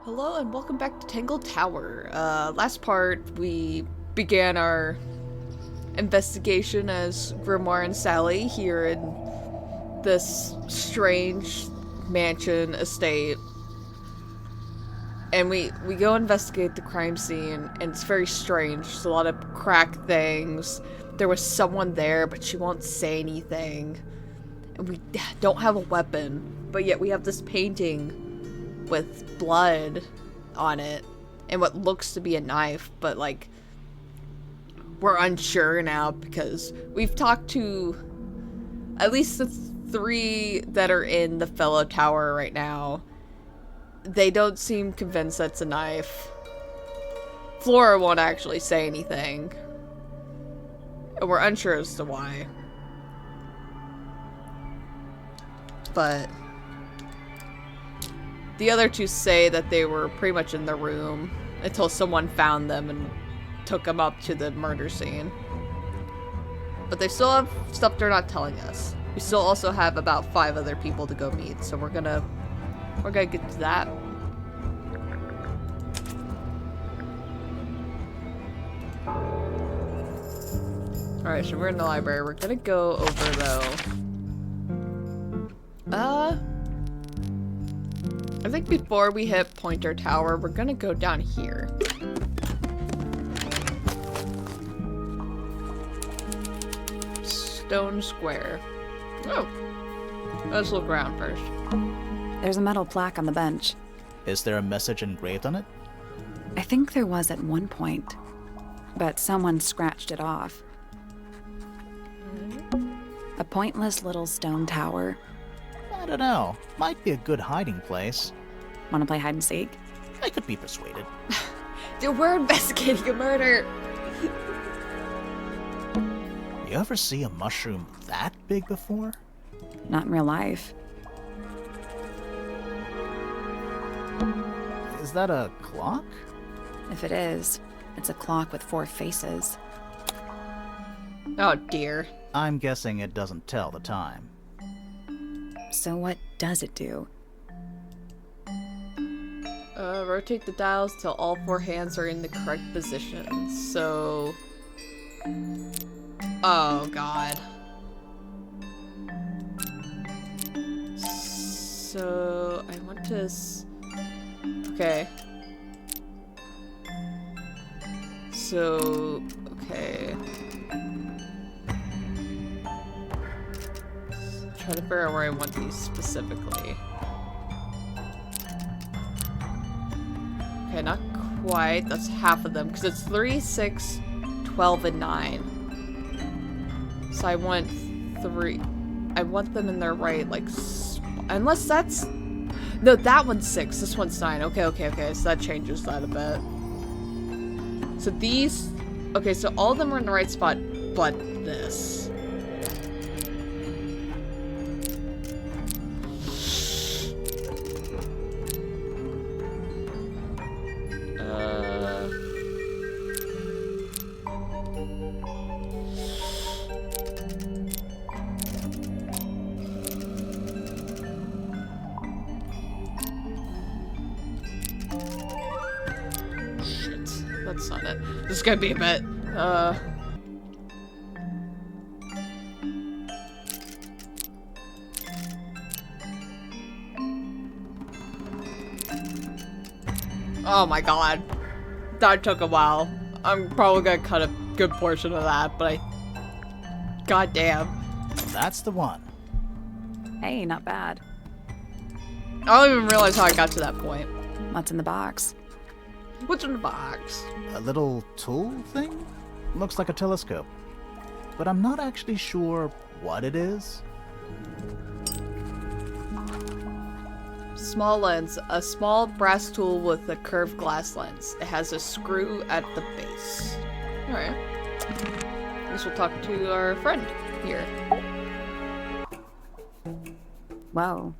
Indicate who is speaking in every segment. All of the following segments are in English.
Speaker 1: Hello and welcome back to Tangle Tower. Last part, we began our investigation as Grimoire and Sally here in this strange mansion estate. And we go investigate the crime scene, and it's very strange. There's a lot of cracked things. There was someone there, but she won't say anything. And we don't have a weapon, but yet we have this painting with blood on it and what looks to be a knife, but like we're unsure now because we've talked to at least the three that are in the fellow tower right now. They don't seem convinced that's a knife. Flora won't actually say anything, and we're unsure as to why, but the other two say that they were pretty much in the room until someone found them and took them up to the murder scene. But they still have stuff they're not telling us. We still also have about 5 other people to go meet, so we're gonna get to that. Alright, so we're in the library. We're gonna go over though. I think before we hit Pointer Tower, we're gonna go down here. Stone Square. Oh. Let's look around first.
Speaker 2: There's a metal plaque on the bench.
Speaker 3: Is there a message engraved on it?
Speaker 2: I think there was at one point, but someone scratched it off. A pointless little stone tower.
Speaker 3: I don't know. Might be a good hiding place.
Speaker 2: Want to play hide and seek?
Speaker 3: I could be persuaded.
Speaker 1: Dude, we're investigating a murder.
Speaker 3: You ever see a mushroom that big before?
Speaker 2: Not in real life.
Speaker 3: Is that a clock?
Speaker 2: If it is, it's a clock with 4 faces.
Speaker 1: Oh dear.
Speaker 3: I'm guessing it doesn't tell the time.
Speaker 2: So what does it do?
Speaker 1: Rotate the dials till all 4 hands are in the correct position. So... Oh god. So... I want to... Okay. So... Okay. Try to figure out where I want these specifically. Okay, not quite. That's half of them, because it's 3, 6, 12, and 9. So I want 3. I want them in their right, like, unless that's... No, that one's 6. This one's 9. Okay. So that changes that a bit. So these... Okay, so all of them are in the right spot, but this. That's not it. This is gonna be a bit, Oh my god. That took a while. I'm probably gonna cut a good portion of that, but God damn.
Speaker 3: That's the one.
Speaker 2: Hey, not bad.
Speaker 1: I don't even realize how I got to that point.
Speaker 2: What's in the box?
Speaker 1: What's in the box?
Speaker 3: A little tool thing? Looks like a telescope. But I'm not actually sure what it is.
Speaker 1: Small lens. A small brass tool with a curved glass lens. It has a screw at the base. Alright. I guess we'll talk to our friend here.
Speaker 2: Whoa,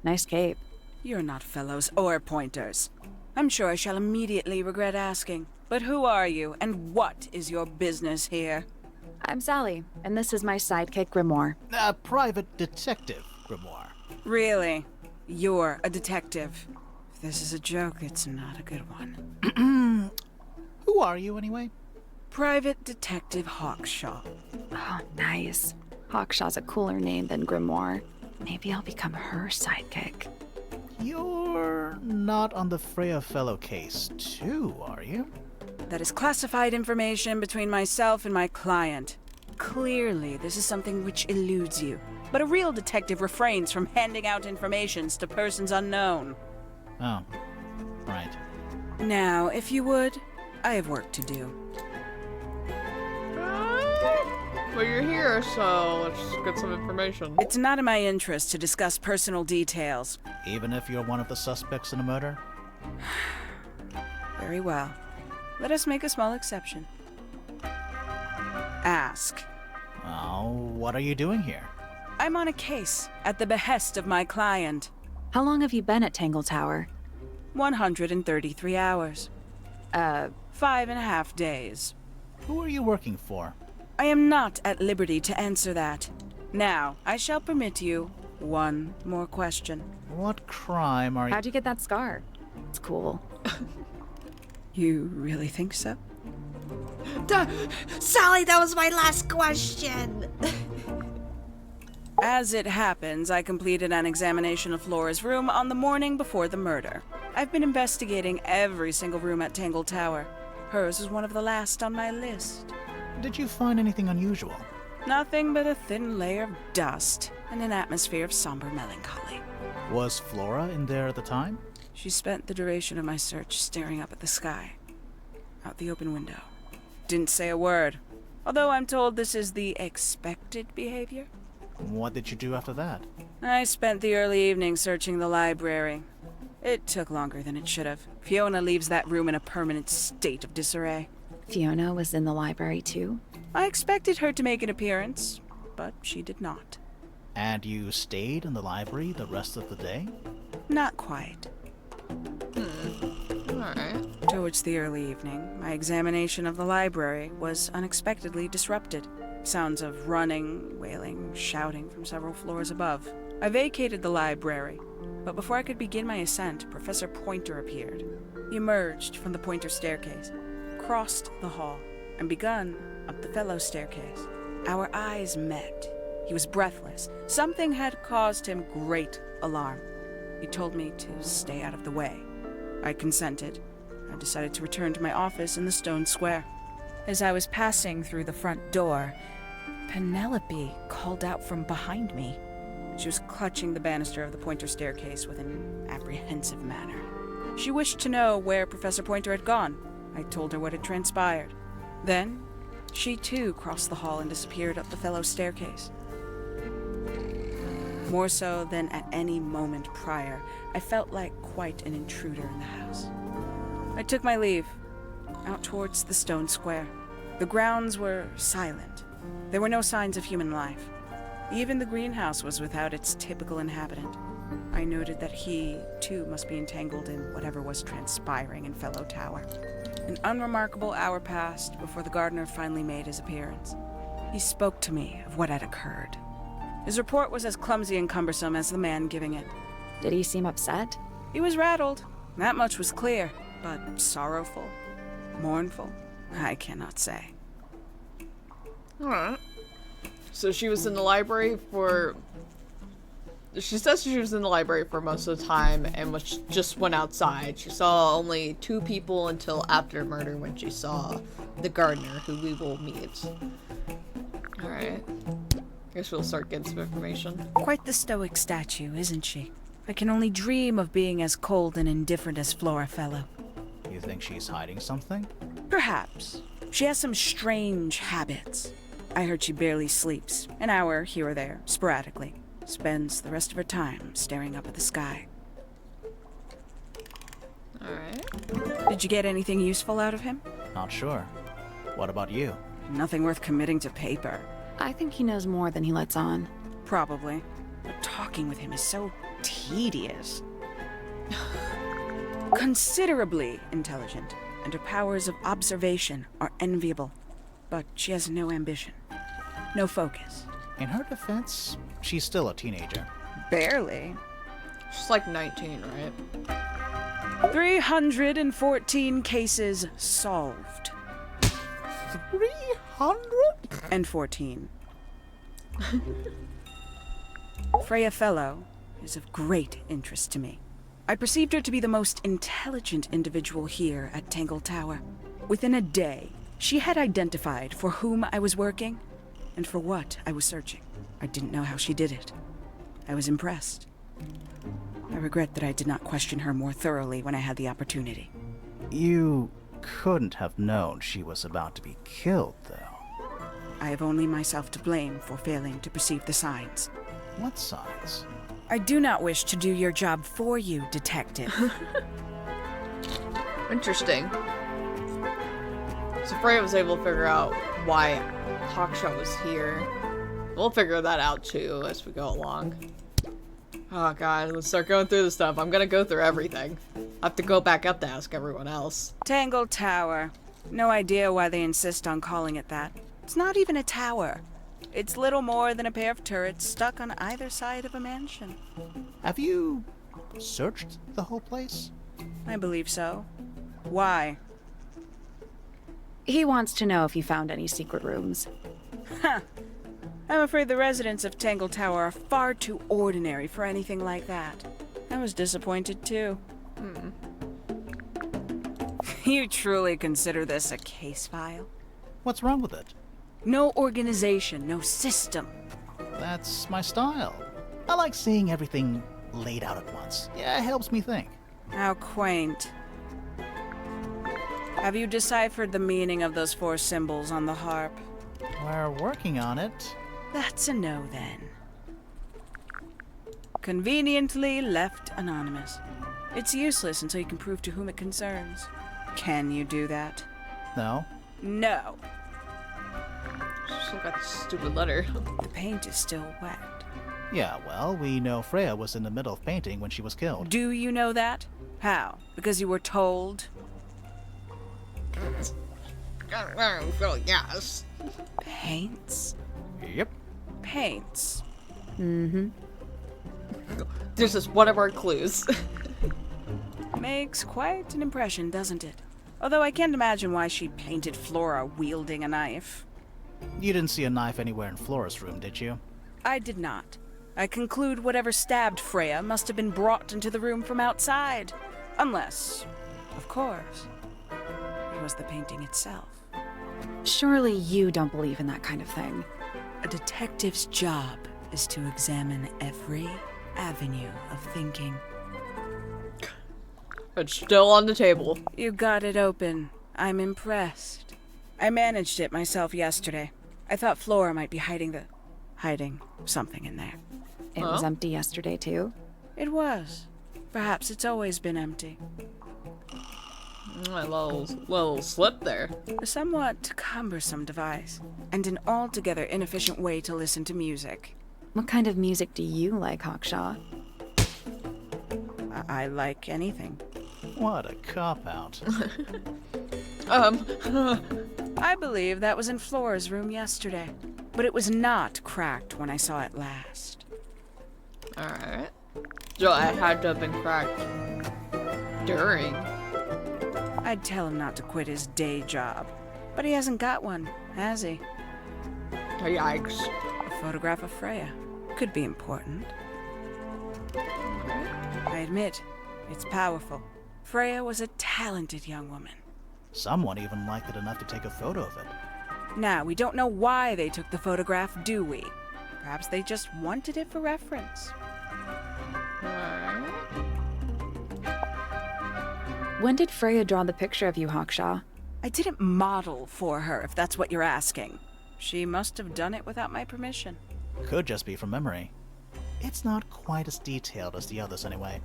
Speaker 2: nice cape.
Speaker 4: You're not fellows or pointers. I'm sure I shall immediately regret asking. But who are you, and what is your business here?
Speaker 2: I'm Sally, and this is my sidekick Grimoire.
Speaker 3: A private detective, Grimoire.
Speaker 4: Really? You're a detective. this is a joke, it's not a good one.
Speaker 3: Who are you, anyway?
Speaker 4: Private Detective Hawkshaw.
Speaker 2: Oh, nice. Hawkshaw's a cooler name than Grimoire. Maybe I'll become her sidekick.
Speaker 3: You're not on the Freya Fellow case, too, are you?
Speaker 4: That is classified information between myself and my client. Clearly, this is something which eludes you. But a real detective refrains from handing out informations to persons unknown.
Speaker 3: Oh, right.
Speaker 4: Now, if you would, I have work to do.
Speaker 1: Well, you're here, so let's get some information.
Speaker 4: It's not in my interest to discuss personal details.
Speaker 3: Even if you're one of the suspects in a murder?
Speaker 4: Very well. Let us make a small exception. Ask.
Speaker 3: Oh, what are you doing here?
Speaker 4: I'm on a case at the behest of my client.
Speaker 2: How long have you been at Tangle Tower?
Speaker 4: 133 hours. 5.5 days.
Speaker 3: Who are you working for?
Speaker 4: I am not at liberty to answer that. Now, I shall permit you one more question.
Speaker 3: What crime are you...
Speaker 2: How'd you get that scar? It's cool.
Speaker 4: You really think so?
Speaker 1: Sally, that was my last question!
Speaker 4: As it happens, I completed an examination of Flora's room on the morning before the murder. I've been investigating every single room at Tangle Tower. Hers is one of the last on my list.
Speaker 3: Did you find anything unusual?
Speaker 4: Nothing but a thin layer of dust and an atmosphere of somber melancholy.
Speaker 3: Was Flora in there at the time?
Speaker 4: She spent the duration of my search staring up at the sky, out the open window. Didn't say a word, although I'm told this is the expected behavior.
Speaker 3: What did you do after that?
Speaker 4: I spent the early evening searching the library. It took longer than it should have. Fiona leaves that room in a permanent state of disarray.
Speaker 2: Fiona was in the library too?
Speaker 4: I expected her to make an appearance, but she did not.
Speaker 3: And you stayed in the library the rest of the day?
Speaker 4: Not quite.
Speaker 1: Alright.
Speaker 4: Towards the early evening, my examination of the library was unexpectedly disrupted. Sounds of running, wailing, shouting from several floors above. I vacated the library, but before I could begin my ascent, Professor Pointer appeared. He emerged from the Pointer staircase, crossed the hall, and begun up the fellow staircase. Our eyes met. He was breathless. Something had caused him great alarm. He told me to stay out of the way. I consented. I decided to return to my office in the stone square. As I was passing through the front door, Penelope called out from behind me. She was clutching the banister of the Pointer staircase with an apprehensive manner. She wished to know where Professor Pointer had gone. I told her what had transpired. Then, she too crossed the hall and disappeared up the fellow staircase. More so than at any moment prior, I felt like quite an intruder in the house. I took my leave, out towards the stone square. The grounds were silent. There were no signs of human life. Even the greenhouse was without its typical inhabitant. I noted that he, too, must be entangled in whatever was transpiring in Fellow Tower. An unremarkable hour passed before the gardener finally made his appearance. He spoke to me of what had occurred. His report was as clumsy and cumbersome as the man giving it.
Speaker 2: Did he seem upset?
Speaker 4: He was rattled. That much was clear, but sorrowful, mournful, I cannot say.
Speaker 1: Alright. So she was in the library for... She says she was in the library for most of the time and just went outside. She saw only 2 people until after murder when she saw the gardener, who we will meet. Alright. Guess we'll start getting some information.
Speaker 4: Quite the stoic statue, isn't she? I can only dream of being as cold and indifferent as Flora Fellow.
Speaker 3: You think she's hiding something?
Speaker 4: Perhaps. She has some strange habits. I heard she barely sleeps, an hour here or there, sporadically. Spends the rest of her time staring up at the sky.
Speaker 1: Alright.
Speaker 4: Did you get anything useful out of him?
Speaker 3: Not sure. What about you?
Speaker 4: Nothing worth committing to paper.
Speaker 2: I think he knows more than he lets on.
Speaker 4: Probably. But talking with him is so tedious. Considerably intelligent, and her powers of observation are enviable. But she has no ambition. No focus.
Speaker 3: In her defense, she's still a teenager.
Speaker 4: Barely.
Speaker 1: She's like 19, right?
Speaker 4: 314 cases solved. 314. Freya Fellow is of great interest to me. I perceived her to be the most intelligent individual here at Tangle Tower. Within a day, she had identified for whom I was working and for what I was searching. I didn't know how she did it. I was impressed. I regret that I did not question her more thoroughly when I had the opportunity.
Speaker 3: You couldn't have known she was about to be killed, though.
Speaker 4: I have only myself to blame for failing to perceive the signs.
Speaker 3: What signs?
Speaker 4: I do not wish to do your job for you, Detective.
Speaker 1: Interesting. So Freya was able to figure out why Hawkshot was here. We'll figure that out too as we go along. Oh god, let's start going through the stuff. I'm gonna go through everything. I have to go back up to ask everyone else.
Speaker 4: Tangle Tower. No idea why they insist on calling it that. It's not even a tower. It's little more than a pair of turrets stuck on either side of a mansion.
Speaker 3: Have you searched the whole place?
Speaker 4: I believe so. Why?
Speaker 2: He wants to know if you found any secret rooms.
Speaker 4: I'm afraid the residents of Tangle Tower are far too ordinary for anything like that. I was disappointed too. You truly consider this a case file?
Speaker 3: What's wrong with it?
Speaker 4: No organization, no system.
Speaker 3: That's my style. I like seeing everything laid out at once. Yeah, it helps me think.
Speaker 4: How quaint. Have you deciphered the meaning of those 4 symbols on the harp?
Speaker 3: We're working on it.
Speaker 4: That's a no, then. Conveniently left anonymous. It's useless until you can prove to whom it concerns. Can you do that?
Speaker 3: No?
Speaker 4: No.
Speaker 1: Still got this stupid letter.
Speaker 4: The paint is still wet.
Speaker 3: Yeah, well, we know Freya was in the middle of painting when she was killed.
Speaker 4: Do you know that? How? Because you were told?
Speaker 1: Yes.
Speaker 4: Paints?
Speaker 3: Yep.
Speaker 4: Paints.
Speaker 1: This is one of our clues.
Speaker 4: Makes quite an impression, doesn't it? Although I can't imagine why she painted Flora wielding a knife.
Speaker 3: You didn't see a knife anywhere in Flora's room, did you?
Speaker 4: I did not. I conclude whatever stabbed Freya must have been brought into the room from outside. Unless, of course, it was the painting itself.
Speaker 2: Surely you don't believe in that kind of thing.
Speaker 4: A detective's job is to examine every avenue of thinking.
Speaker 1: It's still on the table.
Speaker 4: You got it open. I'm impressed. I managed it myself yesterday. I thought Flora might be hiding something in there.
Speaker 2: It was empty yesterday, too.
Speaker 4: It was. Perhaps it's always been empty.
Speaker 1: A little slip there.
Speaker 4: A somewhat cumbersome device, and an altogether inefficient way to listen to music.
Speaker 2: What kind of music do you like, Hawkshaw?
Speaker 4: I like anything.
Speaker 3: What a cop-out.
Speaker 4: I believe that was in Flora's room yesterday, but it was not cracked when I saw it last.
Speaker 1: Alright. So it had to have been cracked during.
Speaker 4: I'd tell him not to quit his day job, but he hasn't got one, has he?
Speaker 1: Yikes.
Speaker 4: A photograph of Freya could be important. I admit, it's powerful. Freya was a talented young woman.
Speaker 3: Someone even liked it enough to take a photo of it.
Speaker 4: Now, we don't know why they took the photograph, do we? Perhaps they just wanted it for reference.
Speaker 1: Alright.
Speaker 2: When did Freya draw the picture of you, Hawkshaw?
Speaker 4: I didn't model for her, if that's what you're asking. She must have done it without my permission.
Speaker 3: Could just be from memory. It's not quite as detailed as the others anyway.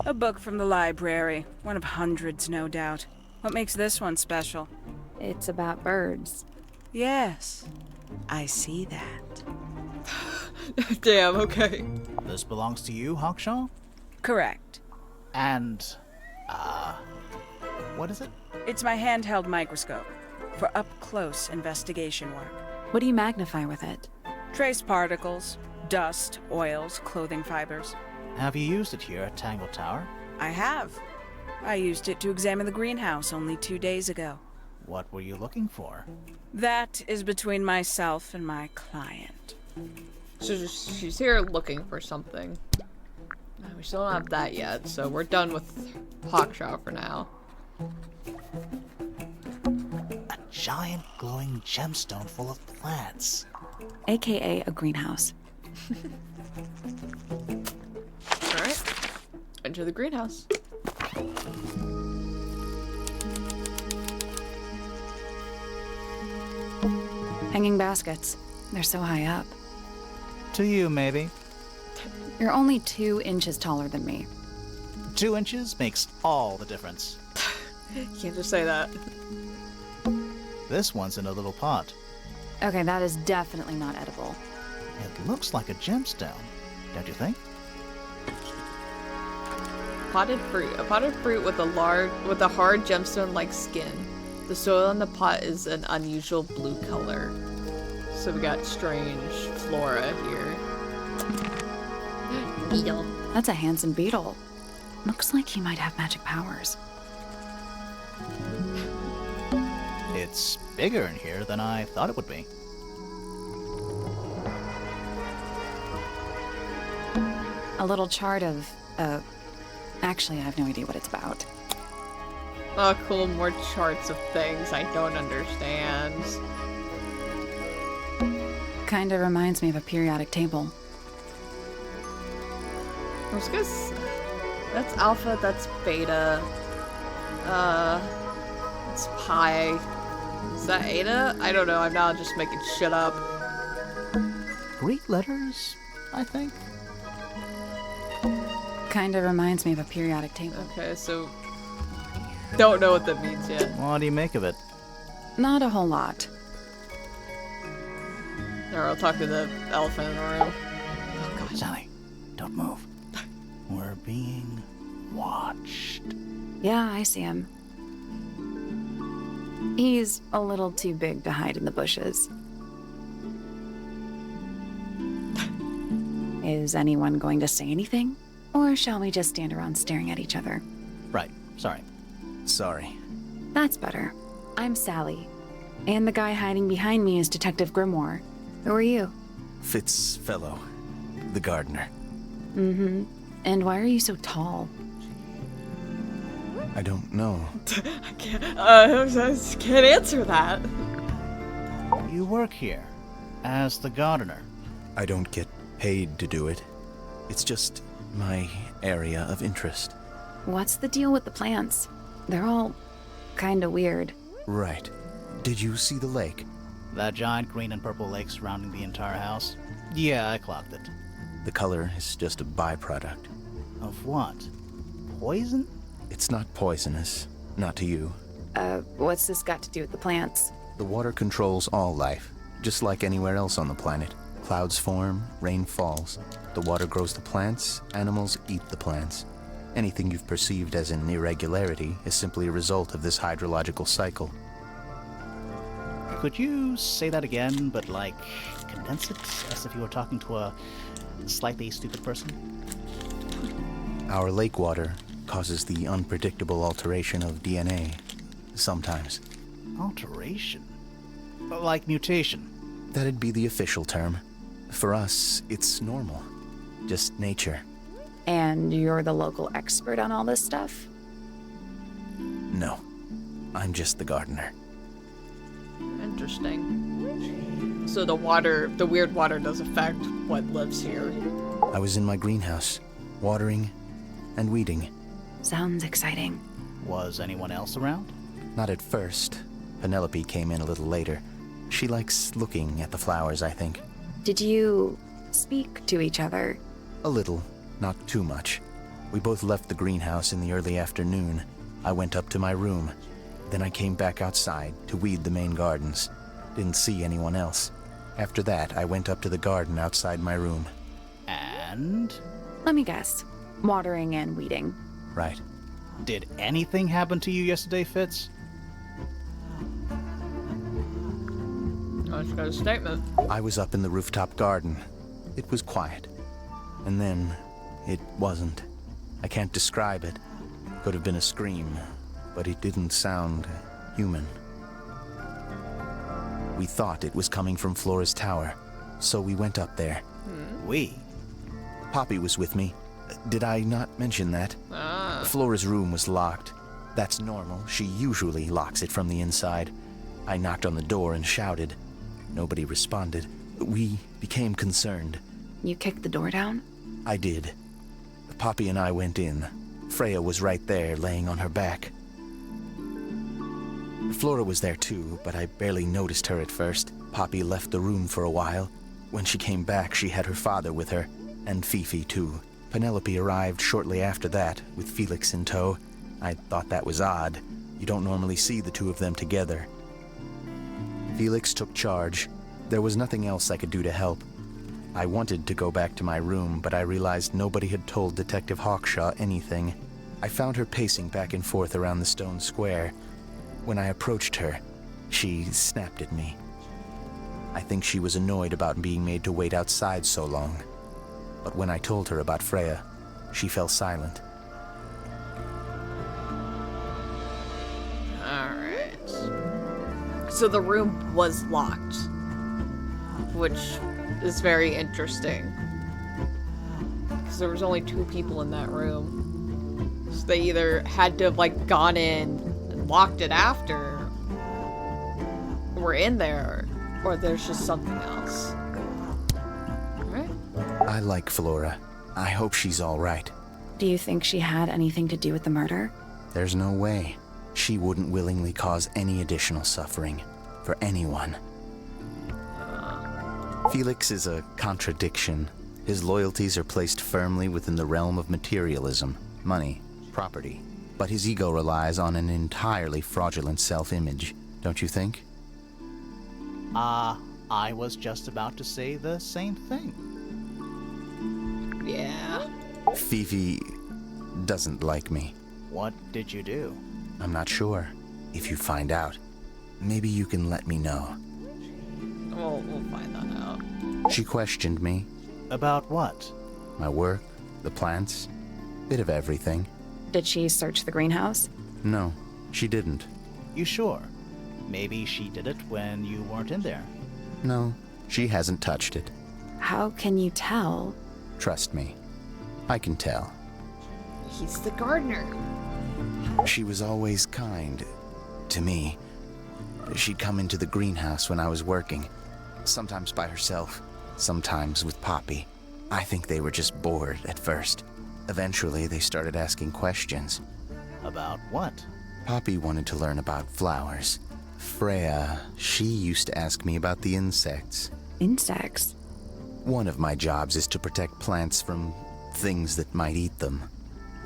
Speaker 4: A book from the library. One of hundreds, no doubt. What makes this one special?
Speaker 2: It's about birds.
Speaker 4: Yes, I see that.
Speaker 1: Damn, okay.
Speaker 3: This belongs to you, Hawkshaw?
Speaker 4: Correct.
Speaker 3: And, what is it?
Speaker 4: It's my handheld microscope for up-close investigation work.
Speaker 2: What do you magnify with it?
Speaker 4: Trace particles, dust, oils, clothing fibers.
Speaker 3: Have you used it here at Tangle Tower?
Speaker 4: I have. I used it to examine the greenhouse only 2 days ago.
Speaker 3: What were you looking for?
Speaker 4: That is between myself and my client.
Speaker 1: So she's here looking for something. We still don't have that yet, so we're done with Hawkshaw for now.
Speaker 3: A giant glowing gemstone full of plants.
Speaker 2: AKA a greenhouse.
Speaker 1: Alright. Enter the greenhouse.
Speaker 2: Hanging baskets. They're so high up.
Speaker 3: To you, maybe.
Speaker 2: You're only 2 inches taller than me.
Speaker 3: 2 inches makes all the difference.
Speaker 1: Can't just say that.
Speaker 3: This one's in a little pot.
Speaker 2: Okay, that is definitely not edible.
Speaker 3: It looks like a gemstone, don't you think?
Speaker 1: Potted fruit. A potted fruit with a hard gemstone-like skin. The soil in the pot is an unusual blue color. So we got strange flora here. Beetle.
Speaker 2: That's a handsome beetle. Looks like he might have magic powers.
Speaker 3: It's bigger in here than I thought it would be.
Speaker 2: A little chart of, actually, I have no idea what it's about.
Speaker 1: Oh, cool. More charts of things I don't understand.
Speaker 2: Kinda reminds me of a periodic table.
Speaker 1: I was gonna say, that's alpha, that's beta. It's pi. Is that eta? I don't know. I'm now just making shit up.
Speaker 3: Greek letters, I think.
Speaker 2: Kinda reminds me of a periodic table.
Speaker 1: Okay, so don't know what that means yet.
Speaker 3: What do you make of it?
Speaker 2: Not a whole lot.
Speaker 1: Or I'll talk to the elephant in the room. Oh god.
Speaker 3: Sally, don't move. We're being watched.
Speaker 2: Yeah, I see him. He's a little too big to hide in the bushes. Is anyone going to say anything? Or shall we just stand around staring at each other?
Speaker 3: Right, sorry.
Speaker 5: Sorry.
Speaker 2: That's better. I'm Sally. And the guy hiding behind me is Detective Grimoire. Who are you?
Speaker 5: Fitzfellow, the gardener.
Speaker 2: Mm-hmm. And why are you so tall?
Speaker 5: I don't know.
Speaker 1: I can't answer that.
Speaker 3: You work here as the gardener.
Speaker 5: I don't get paid to do it. It's just my area of interest.
Speaker 2: What's the deal with the plants? They're all kinda weird.
Speaker 5: Right. Did you see the lake?
Speaker 3: That giant green and purple lake surrounding the entire house? Yeah, I clocked it.
Speaker 5: The color is just a byproduct.
Speaker 3: Of what? Poison?
Speaker 5: It's not poisonous. Not to you.
Speaker 2: What's this got to do with the plants?
Speaker 5: The water controls all life, just like anywhere else on the planet. Clouds form, rain falls. The water grows the plants, animals eat the plants. Anything you've perceived as an irregularity is simply a result of this hydrological cycle.
Speaker 3: Could you say that again, but like condense it as if you were talking to a slightly stupid person?
Speaker 5: Our lake water causes the unpredictable alteration of DNA. Sometimes.
Speaker 3: Alteration? Like mutation?
Speaker 5: That'd be the official term. For us, it's normal. Just nature.
Speaker 2: And you're the local expert on all this stuff?
Speaker 5: No. I'm just the gardener.
Speaker 1: Interesting. So the weird water does affect what lives here.
Speaker 5: I was in my greenhouse, watering and weeding.
Speaker 2: Sounds exciting.
Speaker 3: Was anyone else around?
Speaker 5: Not at first. Penelope came in a little later. She likes looking at the flowers, I think.
Speaker 2: Did you speak to each other?
Speaker 5: A little, not too much. We both left the greenhouse in the early afternoon. I went up to my room. Then I came back outside to weed the main gardens. Didn't see anyone else. After that, I went up to the garden outside my room.
Speaker 3: And?
Speaker 2: Let me guess. Watering and weeding.
Speaker 5: Right.
Speaker 3: Did anything happen to you yesterday, Fitz?
Speaker 1: Oh, she got a statement.
Speaker 5: I was up in the rooftop garden. It was quiet. And then it wasn't. I can't describe it. Could have been a scream, but it didn't sound human. We thought it was coming from Flora's tower, so we went up there.
Speaker 3: We?
Speaker 5: Poppy was with me. Did I not mention that?
Speaker 1: Ah.
Speaker 5: Flora's room was locked. That's normal. She usually locks it from the inside. I knocked on the door and shouted. Nobody responded. We became concerned.
Speaker 2: You kicked the door down?
Speaker 5: I did. Poppy and I went in. Freya was right there, laying on her back. Flora was there too, but I barely noticed her at first. Poppy left the room for a while. When she came back, she had her father with her, and Fifi too. Penelope arrived shortly after that, with Felix in tow. I thought that was odd. You don't normally see the two of them together. Felix took charge. There was nothing else I could do to help. I wanted to go back to my room, but I realized nobody had told Detective Hawkshaw anything. I found her pacing back and forth around the stone square. When I approached her, she snapped at me. I think she was annoyed about being made to wait outside so long. But when I told her about Freya, she fell silent.
Speaker 1: Alright. So the room was locked, which is very interesting. Because there was only 2 people in that room. So they either had to have, like, gone in and locked it after, were in there, or there's just something else. Alright.
Speaker 5: I like Flora. I hope she's all right.
Speaker 2: Do you think she had anything to do with the murder?
Speaker 5: There's no way. She wouldn't willingly cause any additional suffering for anyone. Felix is a contradiction. His loyalties are placed firmly within the realm of materialism, money, property. But his ego relies on an entirely fraudulent self-image, don't you think?
Speaker 3: I was just about to say the same thing.
Speaker 1: Yeah.
Speaker 5: Fifi doesn't like me.
Speaker 3: What did you do?
Speaker 5: I'm not sure. If you find out, maybe you can let me know.
Speaker 1: We'll find that out.
Speaker 5: She questioned me,
Speaker 3: About what?
Speaker 5: my work, the plants, bit of everything.
Speaker 2: Did she search the greenhouse?
Speaker 5: No, she didn't.
Speaker 3: You sure? Maybe she did it when you weren't in there.
Speaker 5: No, she hasn't touched it.
Speaker 2: How can you tell?
Speaker 5: Trust me, I can tell.
Speaker 1: He's the gardener.
Speaker 5: She was always kind to me. She'd come into the greenhouse when I was working, sometimes by herself, sometimes with Poppy. I think they were just bored at first. Eventually, they started asking questions.
Speaker 3: About what?
Speaker 5: Poppy wanted to learn about flowers. Freya, she used to ask me about the insects.
Speaker 2: Insects?
Speaker 5: One of my jobs is to protect plants from things that might eat them.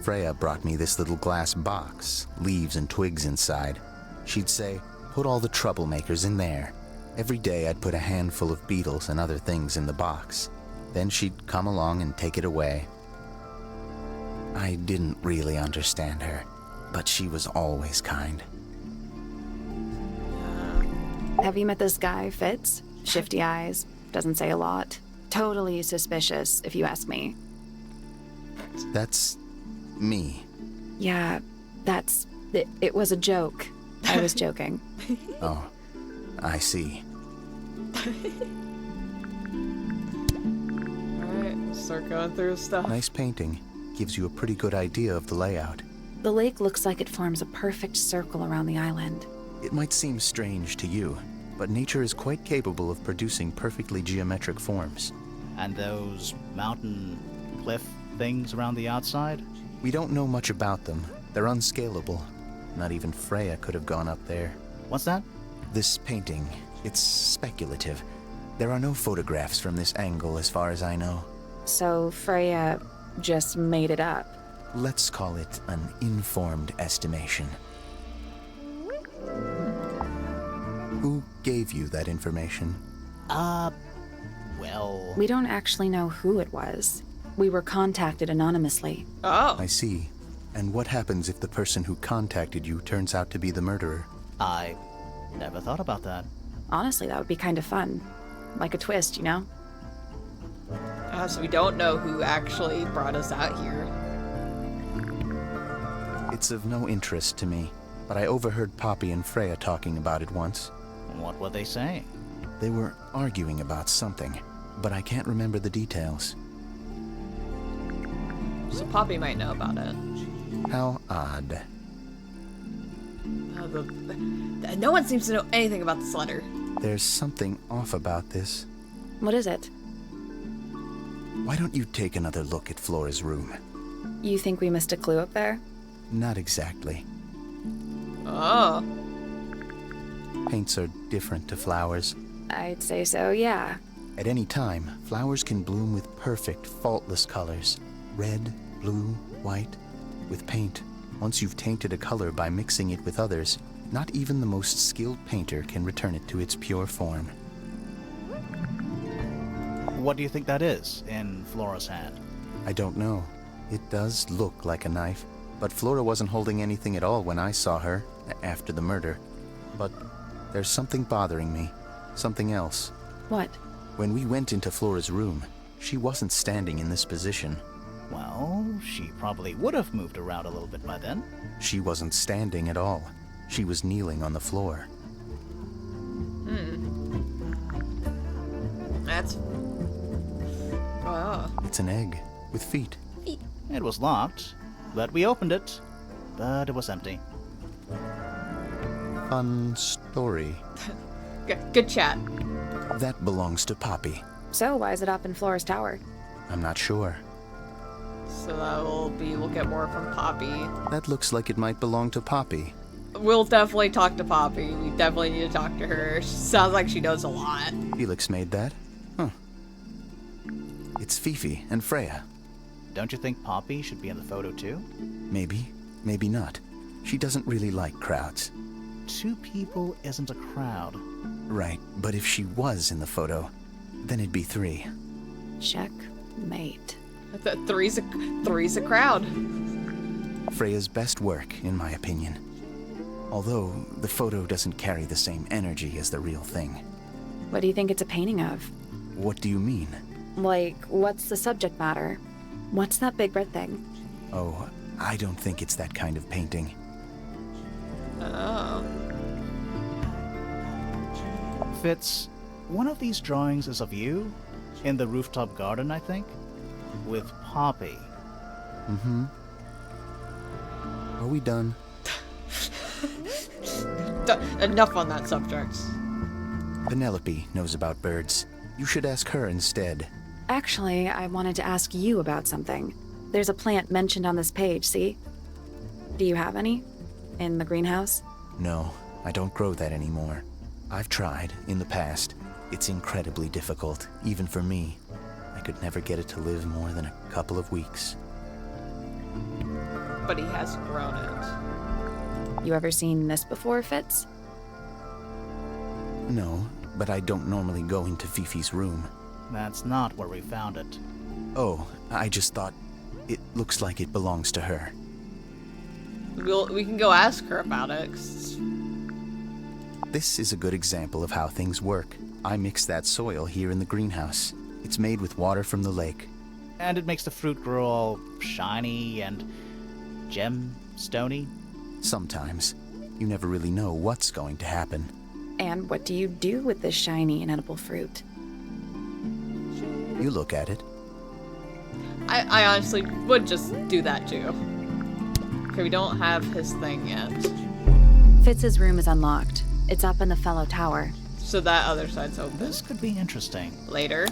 Speaker 5: Freya brought me this little glass box, leaves and twigs inside. She'd say, put all the troublemakers in there. Every day I'd put a handful of beetles and other things in the box. Then she'd come along and take it away. I didn't really understand her, but she was always kind.
Speaker 2: Have you met this guy, Fitz? Shifty eyes, doesn't say a lot. Totally suspicious, if you ask me.
Speaker 5: That's me.
Speaker 2: Yeah, it was a joke. I was joking.
Speaker 5: Oh, I see.
Speaker 1: Alright, start going through his stuff.
Speaker 5: Nice painting. Gives you a pretty good idea of the layout.
Speaker 2: The lake looks like it forms a perfect circle around the island.
Speaker 5: It might seem strange to you, but nature is quite capable of producing perfectly geometric forms.
Speaker 3: And those mountain cliff things around the outside?
Speaker 5: We don't know much about them. They're unscalable. Not even Freya could have gone up there.
Speaker 3: What's that?
Speaker 5: This painting, it's speculative. There are no photographs from this angle as far as I know.
Speaker 2: So Freya just made it up.
Speaker 5: Let's call it an informed estimation. Who gave you that information?
Speaker 3: Well...
Speaker 2: We don't actually know who it was. We were contacted anonymously.
Speaker 1: Oh.
Speaker 5: I see. And what happens if the person who contacted you turns out to be the murderer?
Speaker 3: I never thought about that.
Speaker 2: Honestly, that would be kind of fun. Like a twist, you know?
Speaker 1: So we don't know who actually brought us out here.
Speaker 5: It's of no interest to me, but I overheard Poppy and Freya talking about it once.
Speaker 3: What were they saying?
Speaker 5: They were arguing about something, but I can't remember the details.
Speaker 1: So Poppy might know about it.
Speaker 5: How odd.
Speaker 1: No one seems to know anything about this letter.
Speaker 5: There's something off about this.
Speaker 2: What is it?
Speaker 5: Why don't you take another look at Flora's room?
Speaker 2: You think we missed a clue up there?
Speaker 5: Not exactly.
Speaker 1: Oh.
Speaker 5: Paints are different to flowers.
Speaker 2: I'd say so, yeah.
Speaker 5: At any time, flowers can bloom with perfect, faultless colors. Red, blue, white. With paint, once you've tainted a color by mixing it with others, not even the most skilled painter can return it to its pure form.
Speaker 3: What do you think that is in Flora's hand?
Speaker 5: I don't know. It does look like a knife, but Flora wasn't holding anything at all when I saw her, after the murder. But there's something bothering me. Something else.
Speaker 2: What?
Speaker 5: When we went into Flora's room, she wasn't standing in this position.
Speaker 3: Well, she probably would have moved around a little bit by then.
Speaker 5: She wasn't standing at all. She was kneeling on the floor.
Speaker 1: That's... Oh.
Speaker 5: It's an egg with feet.
Speaker 3: It was locked, but we opened it, but it was empty.
Speaker 5: Fun story.
Speaker 1: Good chat.
Speaker 5: That belongs to Poppy.
Speaker 2: So, why is it up in Flora's tower?
Speaker 5: I'm not sure.
Speaker 1: So we'll get more from Poppy.
Speaker 5: That looks like it might belong to Poppy.
Speaker 1: We'll definitely talk to Poppy. We definitely need to talk to her. She sounds like she knows a lot.
Speaker 5: Felix made that? Huh. It's Fifi and Freya.
Speaker 3: Don't you think Poppy should be in the photo too?
Speaker 5: Maybe, maybe not. She doesn't really like crowds.
Speaker 3: 2 people isn't a crowd.
Speaker 5: Right, but if she was in the photo, then it'd be 3.
Speaker 2: Checkmate.
Speaker 1: Three's a crowd.
Speaker 5: Freya's best work, in my opinion. Although, the photo doesn't carry the same energy as the real thing.
Speaker 2: What do you think it's a painting of?
Speaker 5: What do you mean?
Speaker 2: Like, what's the subject matter? What's that big red thing?
Speaker 5: Oh, I don't think it's that kind of painting.
Speaker 1: Oh.
Speaker 3: Fitz, one of these drawings is of you, in the rooftop garden, I think, with Poppy.
Speaker 5: Mm-hmm. Are we done?
Speaker 1: Enough on that subject.
Speaker 5: Penelope knows about birds. You should ask her instead.
Speaker 2: Actually, I wanted to ask you about something. There's a plant mentioned on this page, see? Do you have any? In the greenhouse?
Speaker 5: No, I don't grow that anymore. I've tried, in the past. It's incredibly difficult, even for me. I could never get it to live more than a couple of weeks.
Speaker 1: But he has grown it.
Speaker 2: You ever seen this before, Fitz?
Speaker 5: No, but I don't normally go into Fifi's room.
Speaker 3: That's not where we found it.
Speaker 5: Oh, I just thought it looks like it belongs to her.
Speaker 1: We can go ask her about it. 'Cause
Speaker 5: This is a good example of how things work. I mix that soil here in the greenhouse. It's made with water from the lake.
Speaker 3: And it makes the fruit grow all shiny and gem-stony.
Speaker 5: Sometimes. You never really know what's going to happen.
Speaker 2: And what do you do with this shiny and edible fruit?
Speaker 5: You look at it.
Speaker 1: I honestly would just do that too. Okay, we don't have his thing yet.
Speaker 2: Fitz's room is unlocked. It's up in the fellow tower.
Speaker 1: So that other side's open.
Speaker 3: This could be interesting.
Speaker 1: Later.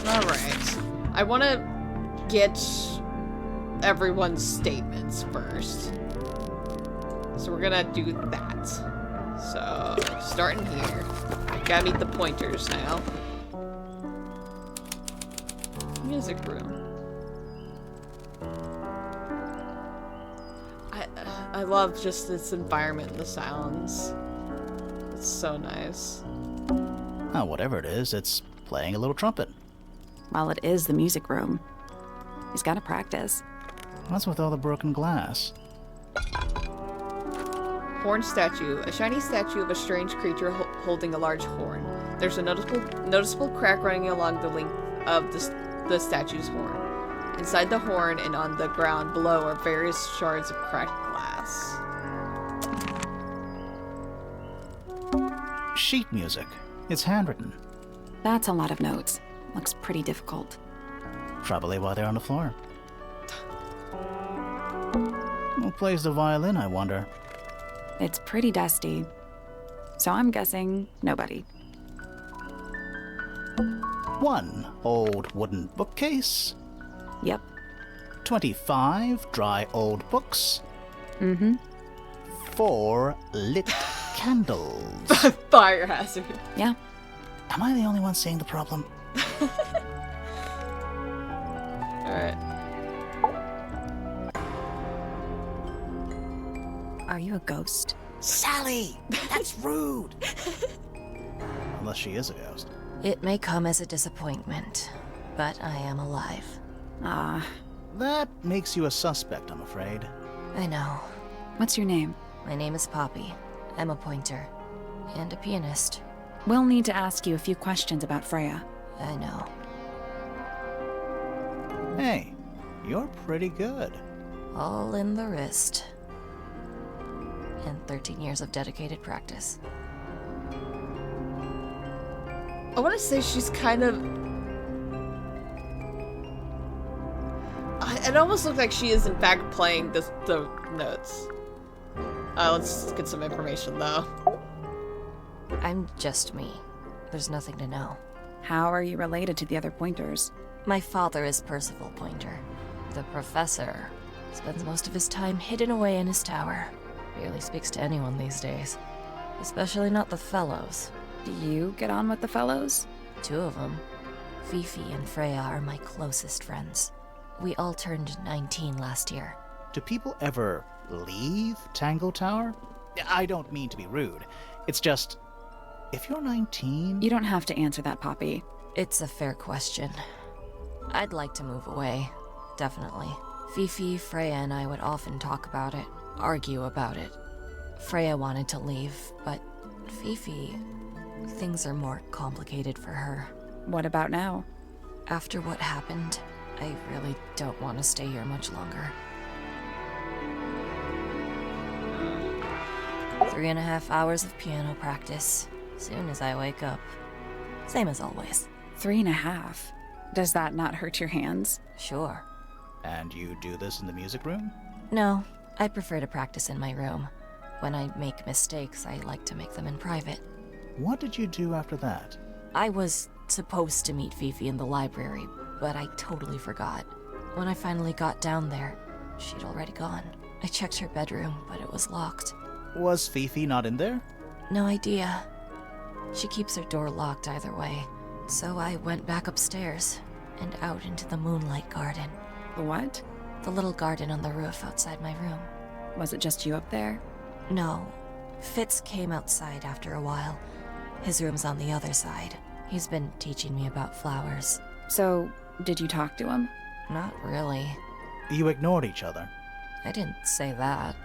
Speaker 1: Alright. I want to get everyone's statements first. So we're gonna do that. So, starting here. Gotta meet the pointers now. Music room. I love just this environment and the sounds. It's so nice.
Speaker 3: Oh, whatever it is, it's playing a little trumpet.
Speaker 2: Well, it is the music room. He's gotta practice.
Speaker 3: What's with all the broken glass?
Speaker 1: Horn statue. A shiny statue of a strange creature holding a large horn. There's a noticeable crack running along the length of the statue's horn. Inside the horn and on the ground below are various shards of cracked glass.
Speaker 3: Sheet music. It's handwritten.
Speaker 2: That's a lot of notes. Looks pretty difficult.
Speaker 3: Probably while they're on the floor. Who plays the violin, I wonder?
Speaker 2: It's pretty dusty. So I'm guessing nobody.
Speaker 3: 1 old wooden bookcase.
Speaker 2: Yep.
Speaker 3: 25 dry old books.
Speaker 2: Mm-hmm.
Speaker 3: 4 lit candles.
Speaker 1: Fire hazard.
Speaker 2: Yeah.
Speaker 3: Am I the only one seeing the problem?
Speaker 1: Alright.
Speaker 2: Are you a ghost?
Speaker 3: Sally! That's rude! Unless she is a ghost.
Speaker 6: It may come as a disappointment, but I am alive.
Speaker 2: Ah,
Speaker 3: That makes you a suspect, I'm afraid.
Speaker 6: I know.
Speaker 2: what's your name?
Speaker 6: My name is Poppy. I'm a pointer. And a pianist.
Speaker 2: We'll need to ask you a few questions about Freya.
Speaker 6: I know.
Speaker 3: Hey, you're pretty good.
Speaker 6: All in the wrist. And 13 years of dedicated practice.
Speaker 1: I want to say she's kind of... It almost looked like she is in fact playing the notes. Let's get some information though.
Speaker 6: I'm just me. There's nothing to know.
Speaker 2: How are you related to the other pointers?
Speaker 6: My father is Percival Pointer. The professor spends most of his time hidden away in his tower. Barely speaks to anyone these days. Especially not the fellows.
Speaker 2: Do you get on with the fellows?
Speaker 6: 2 of them. Fifi and Freya are my closest friends. We all turned 19 last year.
Speaker 3: Do people ever leave Tangle Tower? I don't mean to be rude. It's just, if you're 19...
Speaker 2: You don't have to answer that, Poppy.
Speaker 6: It's a fair question. I'd like to move away. Definitely. Fifi, Freya, and I would often talk about it, argue about it. Freya wanted to leave, but Fifi... Things are more complicated for her.
Speaker 2: What about now?
Speaker 6: After what happened, I really don't want to stay here much longer. 3.5 hours of piano practice, soon as I wake up. Same as always.
Speaker 2: 3.5. Does that not hurt your hands?
Speaker 6: Sure.
Speaker 3: And you do this in the music room?
Speaker 6: No, I prefer to practice in my room. When I make mistakes, I like to make them in private.
Speaker 3: What did you do after that?
Speaker 6: I was supposed to meet Fifi in the library, but I totally forgot. When I finally got down there, she'd already gone. I checked her bedroom, but it was locked.
Speaker 3: Was Fifi not in there?
Speaker 6: No idea. She keeps her door locked either way. So I went back upstairs and out into the moonlight garden.
Speaker 2: What?
Speaker 6: The little garden on the roof outside my room.
Speaker 2: Was it just you up there?
Speaker 6: No. Fitz came outside after a while. His room's on the other side. He's been teaching me about flowers.
Speaker 2: So, did you talk to him?
Speaker 6: Not really.
Speaker 3: You ignored each other.
Speaker 6: I didn't say that.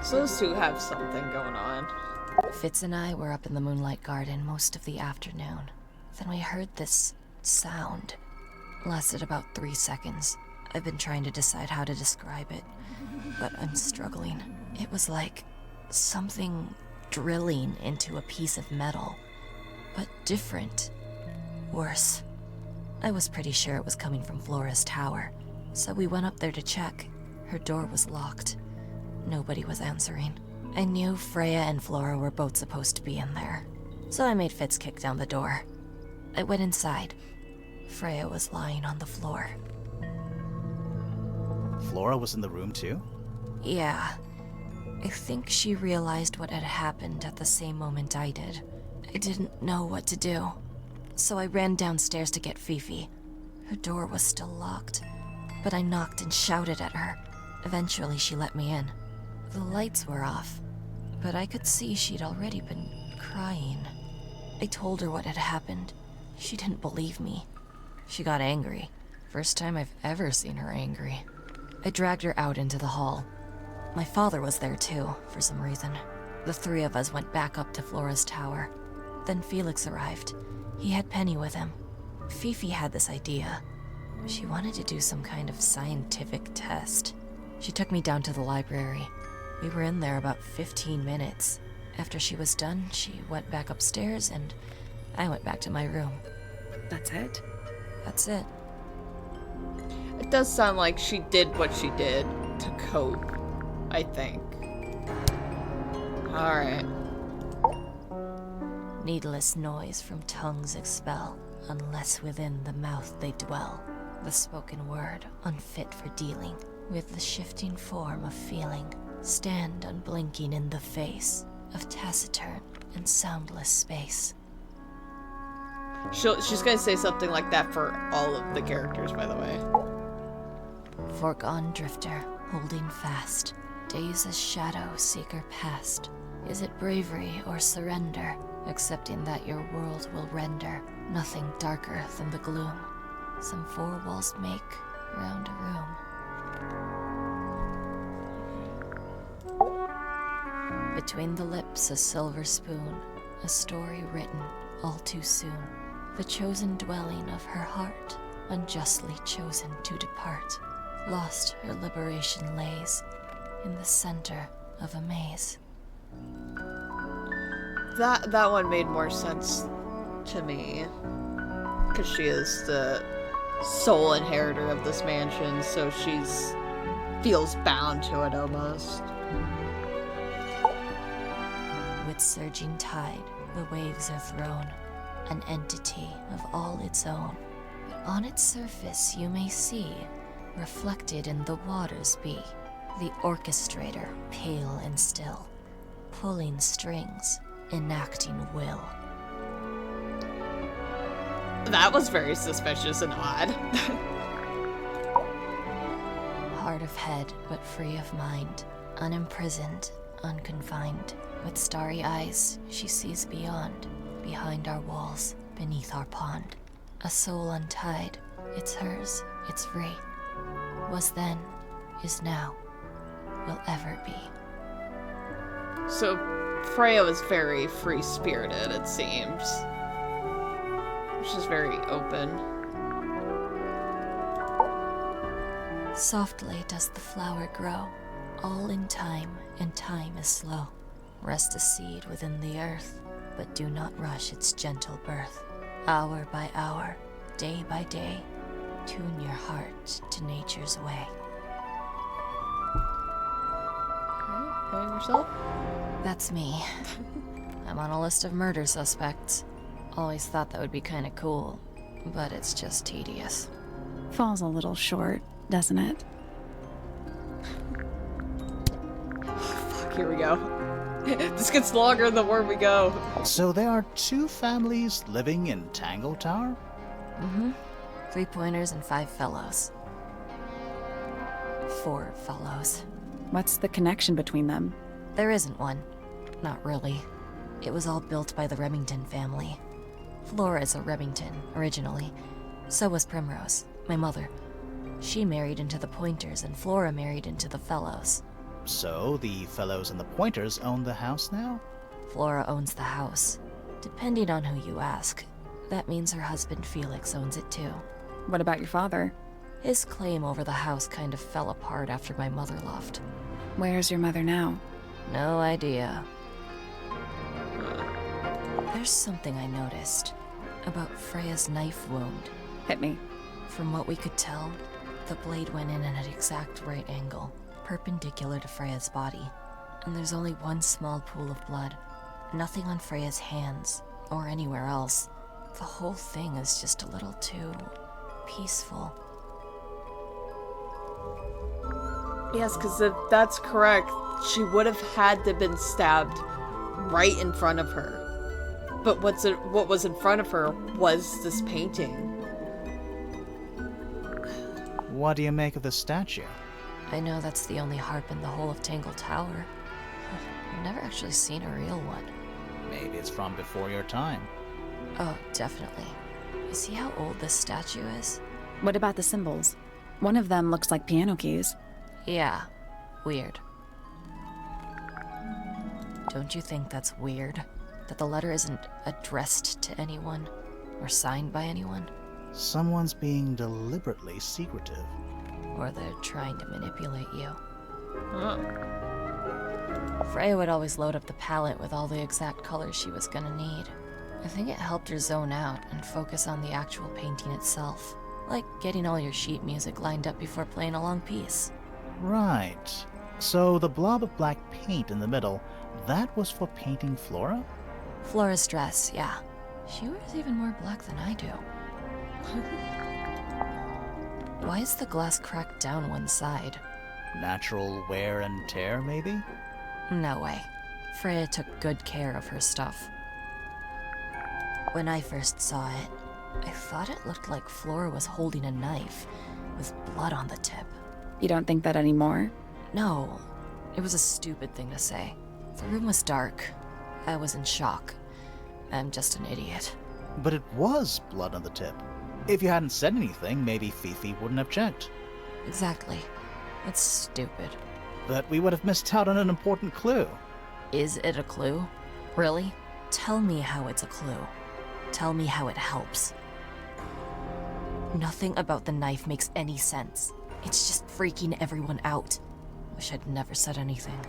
Speaker 1: So those two have something going on.
Speaker 6: Fitz and I were up in the moonlight garden most of the afternoon. Then we heard this sound. Lasted about 3 seconds. I've been trying to decide how to describe it, but I'm struggling. It was like something drilling into a piece of metal, but different. Worse. I was pretty sure it was coming from Flora's tower, so we went up there to check. Her door was locked. Nobody was answering. I knew Freya and Flora were both supposed to be in there, so I made Fitz kick down the door. I went inside. Freya was lying on the floor.
Speaker 3: Flora was in the room too?
Speaker 6: Yeah. I think she realized what had happened at the same moment I did. I didn't know what to do, so I ran downstairs to get Fifi. Her door was still locked, but I knocked and shouted at her. Eventually, she let me in. The lights were off, but I could see she'd already been crying. I told her what had happened. She didn't believe me. She got angry. First time I've ever seen her angry. I dragged her out into the hall. My father was there too, for some reason. The 3 of us went back up to Flora's tower. Then Felix arrived. He had Penny with him. Fifi had this idea. She wanted to do some kind of scientific test. She took me down to the library. We were in there about 15 minutes. After she was done, she went back upstairs and I went back to my room.
Speaker 2: That's it?
Speaker 6: That's it.
Speaker 1: It does sound like she did what she did to cope, I think. Alright.
Speaker 6: Needless noise from tongues expel, unless within the mouth they dwell. The spoken word, unfit for dealing with the shifting form of feeling, stand unblinking in the face of taciturn and soundless space.
Speaker 1: She's gonna say something like that for all of the characters, by the way.
Speaker 6: Foregone drifter, holding fast, days as shadow seeker past. Is it bravery or surrender, accepting that your world will render nothing darker than the gloom some four walls make round a room? Between the lips a silver spoon, a story written all too soon. The chosen dwelling of her heart, unjustly chosen to depart. Lost her liberation lays in the center of a maze.
Speaker 1: That one made more sense to me. Because she is the sole inheritor of this mansion, so she's feels bound to it almost.
Speaker 6: With surging tide, the waves are thrown, an entity of all its own. But on its surface you may see, reflected in the waters be, the orchestrator, pale and still, pulling strings, enacting will.
Speaker 1: That was very suspicious and odd.
Speaker 6: Hard of head, but free of mind, unimprisoned, unconfined. With starry eyes, she sees beyond, behind our walls, beneath our pond. A soul untied, it's hers, it's free. Was then, is now, will ever be.
Speaker 1: So Freya was very free-spirited, it seems. She's very open.
Speaker 6: Softly does the flower grow, all in time, and time is slow. Rest a seed within the earth, but do not rush its gentle birth. Hour by hour, day by day, tune your heart to nature's way.
Speaker 1: And yourself?
Speaker 6: That's me. I'm on a list of murder suspects. Always thought that would be kinda cool, but it's just tedious.
Speaker 2: Falls a little short, doesn't it?
Speaker 1: Fuck, here we go. This gets longer the more we go.
Speaker 3: So there are two families living in Tangle Tower?
Speaker 6: Mm-hmm. 3 pointers and 5 fellows. 4 fellows.
Speaker 2: What's the connection between them?
Speaker 6: There isn't one. Not really. It was all built by the Remington family. Flora is a Remington, originally. So was Primrose, my mother. She married into the Pointers, and Flora married into the Fellows.
Speaker 3: So the fellows and the pointers own the house now?
Speaker 6: Flora owns the house. Depending on who you ask, that means her husband Felix owns it too.
Speaker 2: What about your father?
Speaker 6: His claim over the house kind of fell apart after my mother left.
Speaker 2: Where's your mother now?
Speaker 6: No idea. There's something I noticed about Freya's knife wound.
Speaker 2: Hit me.
Speaker 6: From what we could tell, the blade went in at an exact right angle, perpendicular to Freya's body. And there's only one small pool of blood. Nothing on Freya's hands, or anywhere else. The whole thing is just a little too peaceful.
Speaker 1: Yes, because if that's correct, she would have had to have been stabbed right in front of her. But what was in front of her was this painting.
Speaker 3: What do you make of the statue?
Speaker 6: I know that's the only harp in the whole of Tangle Tower. I've never actually seen a real one.
Speaker 3: Maybe it's from before your time.
Speaker 6: Oh, definitely. You see how old this statue is?
Speaker 2: What about the symbols? One of them looks like piano keys.
Speaker 6: Yeah, weird. Don't you think that's weird? that the letter isn't addressed to anyone or signed by anyone,
Speaker 3: Someone's being deliberately secretive.
Speaker 6: or they're trying to manipulate you.
Speaker 1: Huh.
Speaker 6: Freya would always load up the palette with all the exact colors she was gonna need. I think it helped her zone out and focus on the actual painting itself, like getting all your sheet music lined up before playing a long piece.
Speaker 3: Right. So the blob of black paint in the middle, that was for painting Flora?
Speaker 6: Flora's dress, yeah. She wears even more black than I do. Why is the glass cracked down one side?
Speaker 3: Natural wear and tear, maybe?
Speaker 6: No way. Freya took good care of her stuff. When I first saw it, I thought it looked like Flora was holding a knife, with blood on the tip.
Speaker 2: You don't think that anymore?
Speaker 6: No, it was a stupid thing to say. The room was dark. I was in shock. I'm just an idiot.
Speaker 3: But it was blood on the tip. If you hadn't said anything, maybe Fifi wouldn't have checked.
Speaker 6: Exactly. It's stupid.
Speaker 3: But we would have missed out on an important clue.
Speaker 6: Is it a clue? Really? Tell me how it's a clue. Tell me how it helps. Nothing about the knife makes any sense. It's just freaking everyone out. Wish I'd never said anything.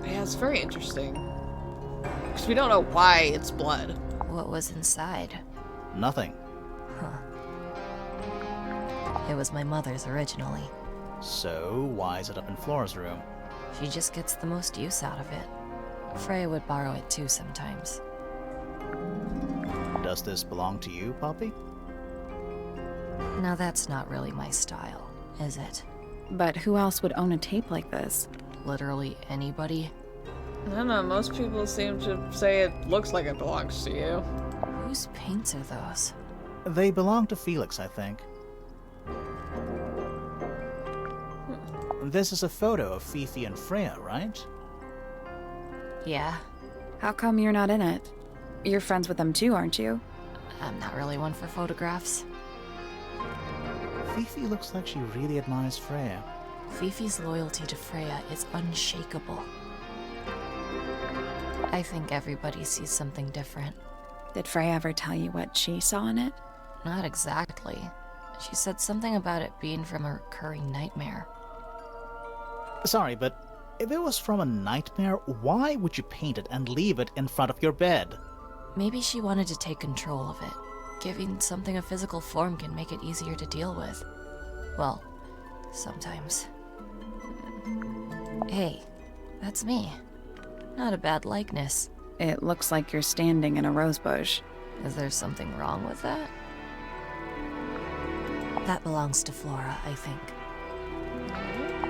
Speaker 1: Yeah, it's very interesting. Because we don't know why it's blood.
Speaker 6: What was inside?
Speaker 3: Nothing.
Speaker 6: Huh. It was my mother's originally.
Speaker 3: So, why is it up in Flora's room?
Speaker 6: She just gets the most use out of it. Freya would borrow it too sometimes.
Speaker 3: Does this belong to you, Poppy?
Speaker 6: Now that's not really my style, is it?
Speaker 2: But who else would own a tape like this?
Speaker 6: Literally anybody?
Speaker 1: I don't know, most people seem to say it looks like it belongs to you.
Speaker 6: Whose paints are those?
Speaker 3: They belong to Felix, I think. This is a photo of Fifi and Freya, right?
Speaker 6: Yeah,
Speaker 2: How come you're not in it? You're friends with them too, aren't you?
Speaker 6: I'm not really one for photographs.
Speaker 3: Fifi looks like she really admires Freya.
Speaker 6: Fifi's loyalty to Freya is unshakable. I think everybody sees something different.
Speaker 2: Did Freya ever tell you what she saw in it?
Speaker 6: Not exactly. She said something about it being from a recurring nightmare.
Speaker 3: Sorry, but if it was from a nightmare, why would you paint it and leave it in front of your bed?
Speaker 6: Maybe she wanted to take control of it. Giving something a physical form can make it easier to deal with. Well, sometimes. Hey, that's me. Not a bad likeness.
Speaker 2: It looks like you're standing in a rose bush.
Speaker 6: Is there something wrong with that? That belongs to Flora, I think.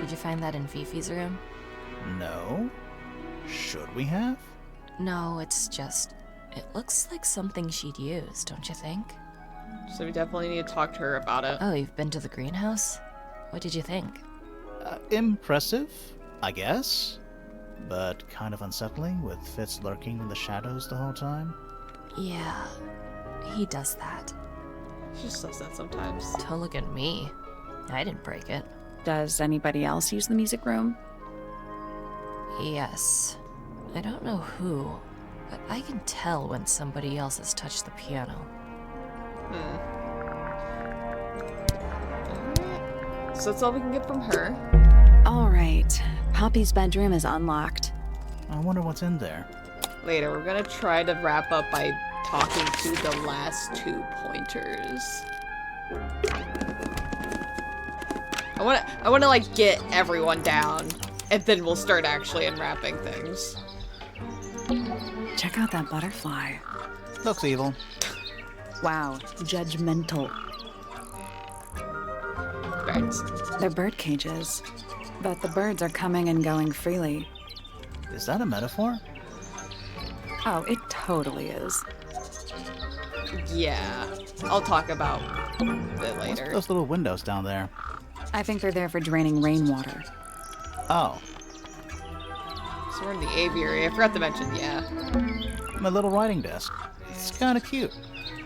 Speaker 6: Did you find that in Fifi's room?
Speaker 3: No. Should we have?
Speaker 6: No, it's just... It looks like something she'd use, don't you think?
Speaker 1: So we definitely need to talk to her about it.
Speaker 6: Oh, you've been to the greenhouse? What did you think?
Speaker 3: Impressive, I guess. But kind of unsettling, with Fitz lurking in the shadows the whole time.
Speaker 6: Yeah, he does that.
Speaker 1: She just does that sometimes.
Speaker 6: Don't look at me. I didn't break it.
Speaker 2: Does anybody else use the music room?
Speaker 6: Yes. I don't know who, but I can tell when somebody else has touched the piano.
Speaker 1: So that's all we can get from her.
Speaker 2: All right. Poppy's bedroom is unlocked.
Speaker 3: I wonder what's in there.
Speaker 1: Later, we're gonna try to wrap up by talking to the last 2 pointers. I wanna like get everyone down, and then we'll start actually unwrapping things.
Speaker 2: Check out that butterfly.
Speaker 3: Looks evil.
Speaker 2: Wow, judgmental.
Speaker 1: Right.
Speaker 2: They're bird cages, but the birds are coming and going freely.
Speaker 3: Is that a metaphor?
Speaker 2: Oh, it totally is.
Speaker 1: Yeah. I'll talk about it
Speaker 3: What's
Speaker 1: later.
Speaker 3: those little windows down there?
Speaker 2: I think they're there for draining rainwater.
Speaker 3: Oh,
Speaker 1: So we're in the aviary. I forgot to mention, yeah.
Speaker 3: my little writing desk. It's kind of cute.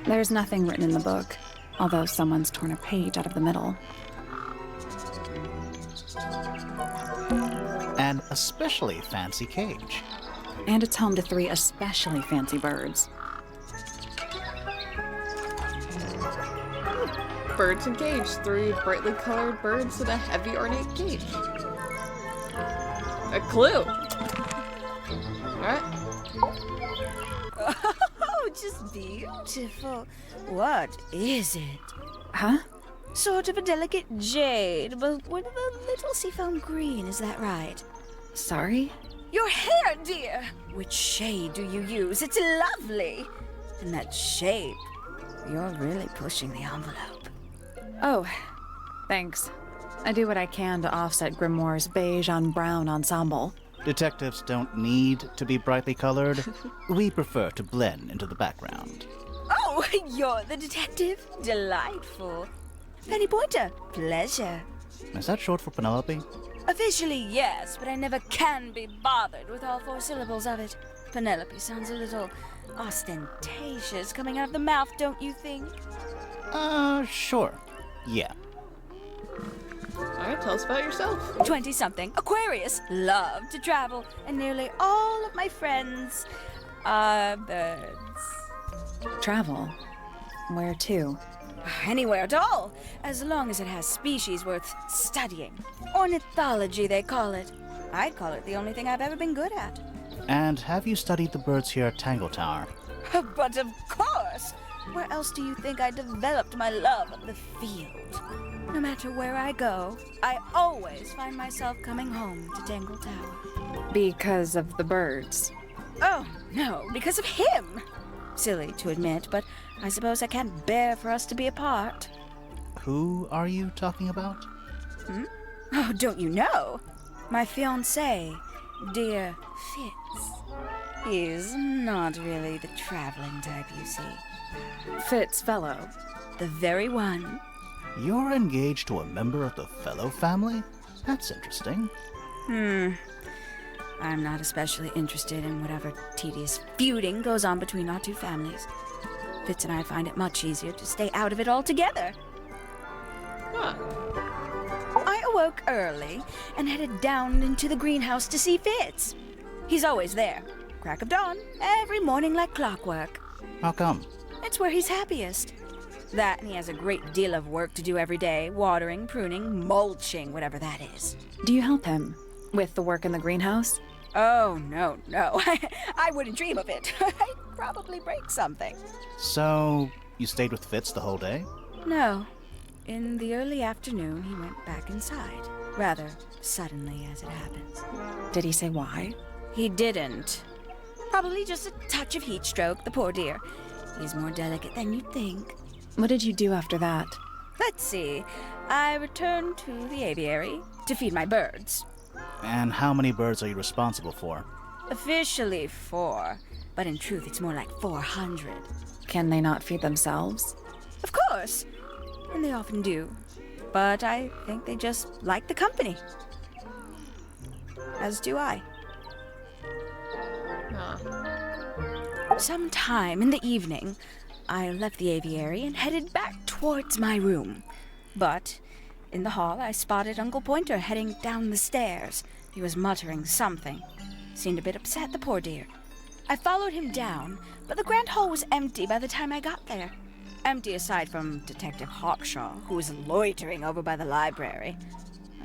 Speaker 2: There's nothing written in the book, although someone's torn a page out of the middle.
Speaker 3: And especially fancy cage.
Speaker 2: And it's home to 3 especially fancy birds.
Speaker 1: Birds in cage. 3 brightly colored birds in a heavy ornate cage. A clue. Alright.
Speaker 4: Oh, just beautiful. What is it?
Speaker 2: Huh?
Speaker 4: Sort of a delicate jade, but with a little seafoam green, is that right?
Speaker 2: Sorry?
Speaker 4: Your hair, dear! Which shade do you use? It's lovely! And that shape, you're really pushing the envelope.
Speaker 2: Oh, thanks. I do what I can to offset Grimoire's beige on brown ensemble.
Speaker 3: Detectives don't need to be brightly colored. We prefer to blend into the background.
Speaker 4: Oh, you're the detective? Delightful. Penny Pointer, pleasure.
Speaker 3: Is that short for Penelope?
Speaker 4: Officially, yes, but I never can be bothered with all 4 syllables of it. Penelope sounds a little ostentatious coming out of the mouth, don't you think?
Speaker 3: Sure. Yeah.
Speaker 1: Alright, tell us about yourself.
Speaker 4: 20-something, Aquarius, love to travel, and nearly all of my friends are birds.
Speaker 2: Travel? Where to?
Speaker 4: Anywhere at all, as long as it has species worth studying. Ornithology, they call it. I call it the only thing I've ever been good at.
Speaker 3: And have you studied the birds here at Tangle Tower?
Speaker 4: But of course! Where else do you think I developed my love of the field? No matter where I go, I always find myself coming home to Tangle Tower.
Speaker 2: Because of the birds.
Speaker 4: Oh, no, because of him! Silly to admit, but I suppose I can't bear for us to be apart.
Speaker 3: Who are you talking about?
Speaker 4: Oh, don't you know? My fiancé, dear Fitz. He's not really the traveling type, you see.
Speaker 2: Fitz Fellow.
Speaker 4: The very one.
Speaker 3: You're engaged to a member of the Fellow family? That's interesting.
Speaker 4: I'm not especially interested in whatever tedious feuding goes on between our 2 families. Fitz and I find it much easier to stay out of it altogether.
Speaker 1: Huh.
Speaker 4: I awoke early and headed down into the greenhouse to see Fitz. He's always there, crack of dawn, every morning like clockwork.
Speaker 3: How come?
Speaker 4: It's where he's happiest. That and he has a great deal of work to do every day, watering, pruning, mulching, whatever that is.
Speaker 2: Do you help him? With the work in the greenhouse?
Speaker 4: Oh, no. I wouldn't dream of it. I'd probably break something.
Speaker 3: So, you stayed with Fitz the whole day?
Speaker 4: No. In the early afternoon, he went back inside. Rather suddenly, as it happens.
Speaker 2: Did he say why?
Speaker 4: He didn't. Probably just a touch of heat stroke, the poor dear. He's more delicate than you'd think.
Speaker 2: What did you do after that?
Speaker 4: Let's see. I returned to the aviary to feed my birds.
Speaker 3: And how many birds are you responsible for?
Speaker 4: Officially 4, but in truth it's more like 400.
Speaker 2: Can they not feed themselves?
Speaker 4: Of course, and they often do. But I think they just like the company. As do I.
Speaker 1: Huh.
Speaker 4: Sometime in the evening, I left the aviary and headed back towards my room. But in the hall, I spotted Uncle Pointer heading down the stairs. He was muttering something. Seemed a bit upset, the poor dear. I followed him down, but the grand hall was empty by the time I got there. Empty aside from Detective Hawkshaw, who was loitering over by the library.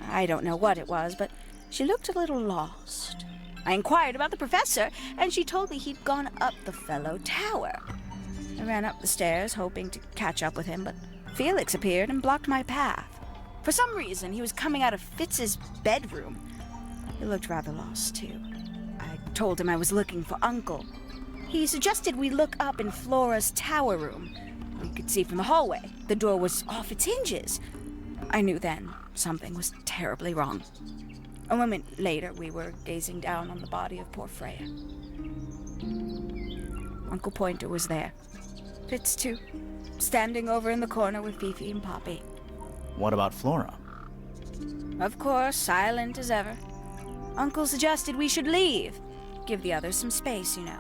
Speaker 4: I don't know what it was, but she looked a little lost. I inquired about the professor, and she told me he'd gone up the Fellow Tower. I ran up the stairs, hoping to catch up with him, but Felix appeared and blocked my path. For some reason, he was coming out of Fitz's bedroom. He looked rather lost, too. I told him I was looking for Uncle. He suggested we look up in Flora's tower room. We could see from the hallway. The door was off its hinges. I knew then something was terribly wrong. A moment later, we were gazing down on the body of poor Freya. Uncle Pointer was there. Fitz, too, standing over in the corner with Fifi and Poppy.
Speaker 3: What about Flora?
Speaker 4: Of course, silent as ever. Uncle suggested we should leave. Give the others some space, you know.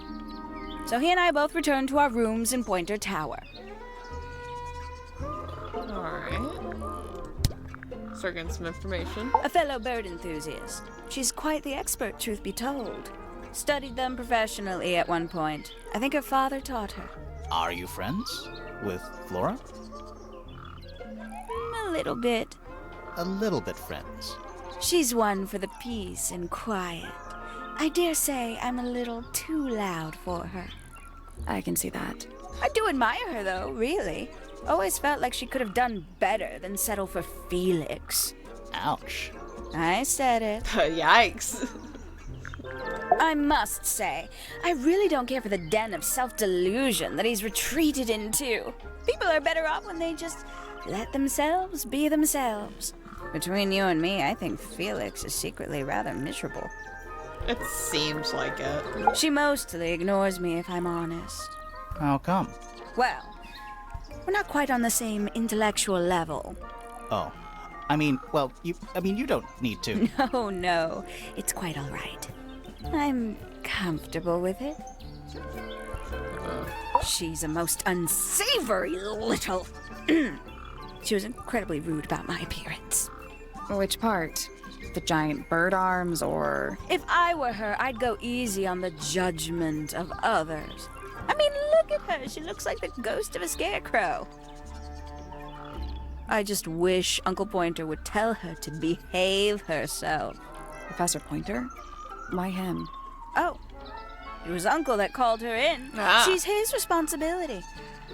Speaker 4: So he and I both returned to our rooms in Pointer Tower.
Speaker 1: Alright. Start getting some information.
Speaker 4: A fellow bird enthusiast. She's quite the expert, truth be told. Studied them professionally at one point. I think her father taught her.
Speaker 3: Are you friends with Flora?
Speaker 4: A little bit.
Speaker 3: A little bit friends.
Speaker 4: She's one for the peace and quiet. I dare say I'm a little too loud for her.
Speaker 2: I can see that.
Speaker 4: I do admire her, though, really. Always felt like she could have done better than settle for Felix.
Speaker 3: Ouch.
Speaker 4: I said it.
Speaker 1: Yikes.
Speaker 4: I must say, I really don't care for the den of self-delusion that he's retreated into. People are better off when they just let themselves be themselves. Between you and me, I think Felix is secretly rather miserable.
Speaker 1: It seems like it.
Speaker 4: She mostly ignores me, if I'm honest.
Speaker 3: How come?
Speaker 4: Well, we're not quite on the same intellectual level.
Speaker 3: Oh. you don't need to.
Speaker 4: Oh, no. It's quite all right. I'm comfortable with it. She's a most unsavory little... She was incredibly rude about my appearance.
Speaker 2: Which part? The giant bird arms, or...
Speaker 4: If I were her, I'd go easy on the judgment of others. I mean, look at her. She looks like the ghost of a scarecrow. I just wish Uncle Pointer would tell her to behave herself.
Speaker 2: Professor Pointer? Why him?
Speaker 4: Oh, it was Uncle that called her in.
Speaker 1: Ah.
Speaker 4: She's his responsibility.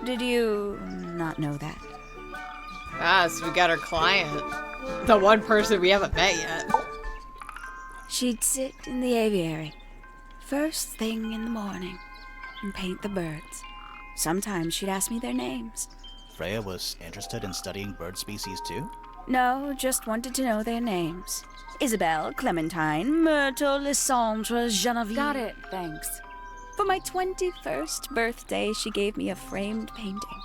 Speaker 4: Did you not know that?
Speaker 1: Ah, so we got our client. The one person we haven't met yet.
Speaker 4: She'd sit in the aviary, first thing in the morning, and paint the birds. Sometimes she'd ask me their names.
Speaker 3: Freya was interested in studying bird species too?
Speaker 4: No, just wanted to know their names. Isabelle, Clementine, Myrtle, Lysandre, Genevieve.
Speaker 2: Got it, thanks.
Speaker 4: For my 21st birthday, she gave me a framed painting.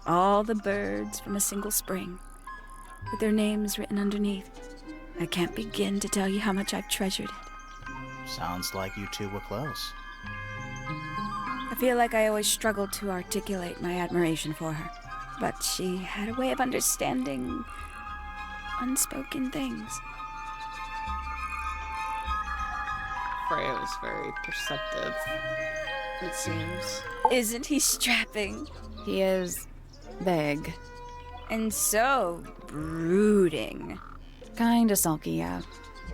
Speaker 4: All the birds from a single spring, with their names written underneath. I can't begin to tell you how much I've treasured it.
Speaker 3: Sounds like you two were close.
Speaker 4: I feel like I always struggled to articulate my admiration for her, but she had a way of understanding unspoken things.
Speaker 1: Freya was very perceptive, it seems.
Speaker 4: Isn't he strapping?
Speaker 2: He is... big.
Speaker 4: And so brooding.
Speaker 2: Kinda sulky, yeah.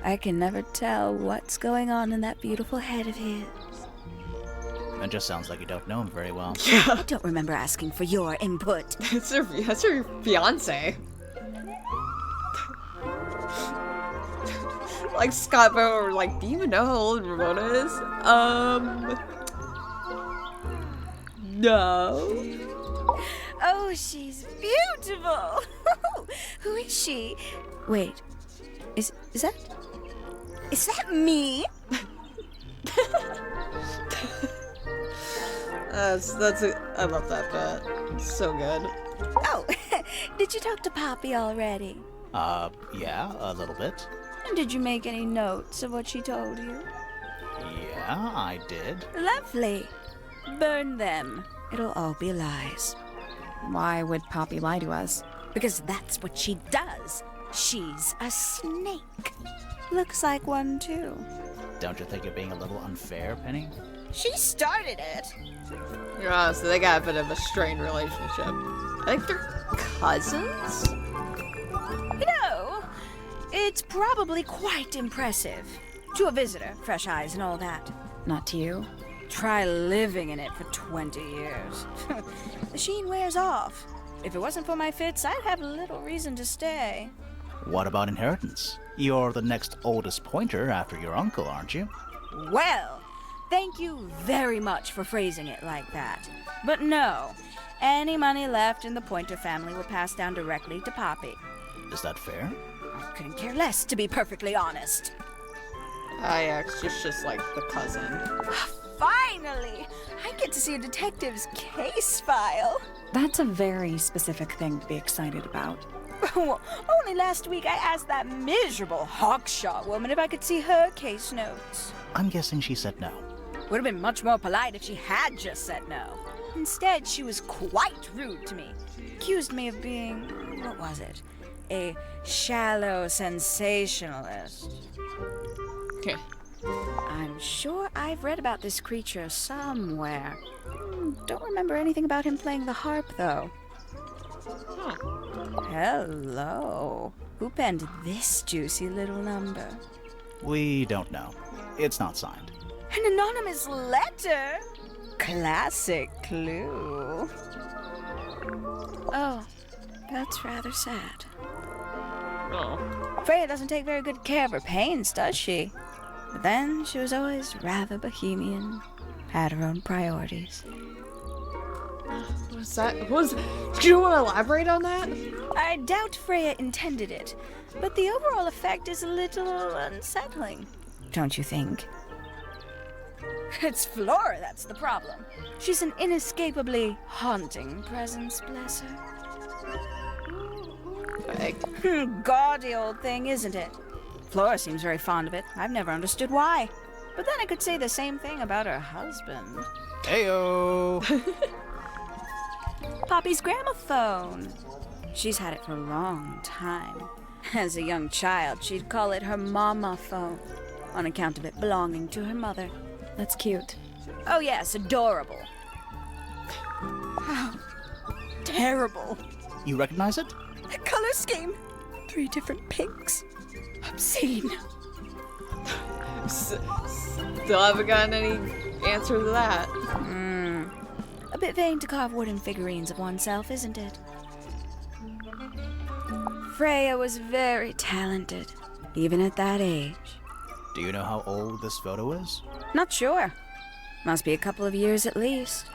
Speaker 4: I can never tell what's going on in that beautiful head of his.
Speaker 3: It just sounds like you don't know him very well.
Speaker 4: I don't remember asking for your input.
Speaker 1: That's her fiance. Like Scott and Bo were like, do you even know how old Ramona is? No.
Speaker 4: Oh, she's beautiful. Who is she? Wait, is that me?
Speaker 1: I love that bit. It's so good.
Speaker 4: Oh, did you talk to Poppy already?
Speaker 3: Yeah, a little bit.
Speaker 4: And did you make any notes of what she told you?
Speaker 3: Yeah, I did.
Speaker 4: Lovely. Burn them. It'll all be lies.
Speaker 2: Why would Poppy lie to us?
Speaker 4: Because that's what she does. She's a snake. Looks like one, too.
Speaker 3: Don't you think you're being a little unfair, Penny?
Speaker 4: She started it.
Speaker 1: Yeah, so they got a bit of a strained relationship. I think they're cousins?
Speaker 4: You know, it's probably quite impressive. To a visitor, fresh eyes and all that.
Speaker 2: Not to you?
Speaker 4: Try living in it for 20 years. The sheen wears off. If it wasn't for my fits, I'd have little reason to stay.
Speaker 3: What about inheritance? You're the next oldest pointer after your uncle, aren't you?
Speaker 4: Well, thank you very much for phrasing it like that. But no, any money left in the Pointer family will pass down directly to Poppy.
Speaker 3: Is that fair?
Speaker 4: I couldn't care less, to be perfectly honest.
Speaker 1: She's just like the cousin.
Speaker 4: Finally! I get to see a detective's case file.
Speaker 2: That's a very specific thing to be excited about.
Speaker 4: Well, only last week I asked that miserable Hawkshaw woman if I could see her case notes.
Speaker 3: I'm guessing she said no.
Speaker 4: Would have been much more polite if she had just said no. Instead, she was quite rude to me. Accused me of being, what was it? A shallow sensationalist.
Speaker 1: Yeah.
Speaker 4: I'm sure I've read about this creature somewhere. Don't remember anything about him playing the harp, though. Hello. Who penned this juicy little number?
Speaker 3: We don't know. It's not signed.
Speaker 4: An anonymous letter? Classic clue. Oh, that's rather sad.
Speaker 1: Oh.
Speaker 4: Freya doesn't take very good care of her pains, does she? But then she was always rather bohemian, had her own priorities.
Speaker 1: What's that? Do you want to elaborate on that?
Speaker 4: I doubt Freya intended it, but the overall effect is a little unsettling, don't you think? It's Flora that's the problem. She's an inescapably haunting presence, bless her. Gaudy old thing, isn't it? Flora seems very fond of it. I've never understood why. But then I could say the same thing about her husband.
Speaker 3: Heyo!
Speaker 4: Poppy's gramophone. She's had it for a long time. As a young child, she'd call it her mama phone, on account of it belonging to her mother.
Speaker 2: That's cute.
Speaker 4: Oh yes, adorable. How terrible.
Speaker 3: You recognize it?
Speaker 4: The color scheme. 3 different pinks. Obscene.
Speaker 1: Still haven't gotten any answer to that.
Speaker 4: A bit vain to carve wooden figurines of oneself, isn't it? Freya was very talented, even at that age.
Speaker 3: Do you know how old this photo is?
Speaker 4: Not sure. Must be a couple of years at least.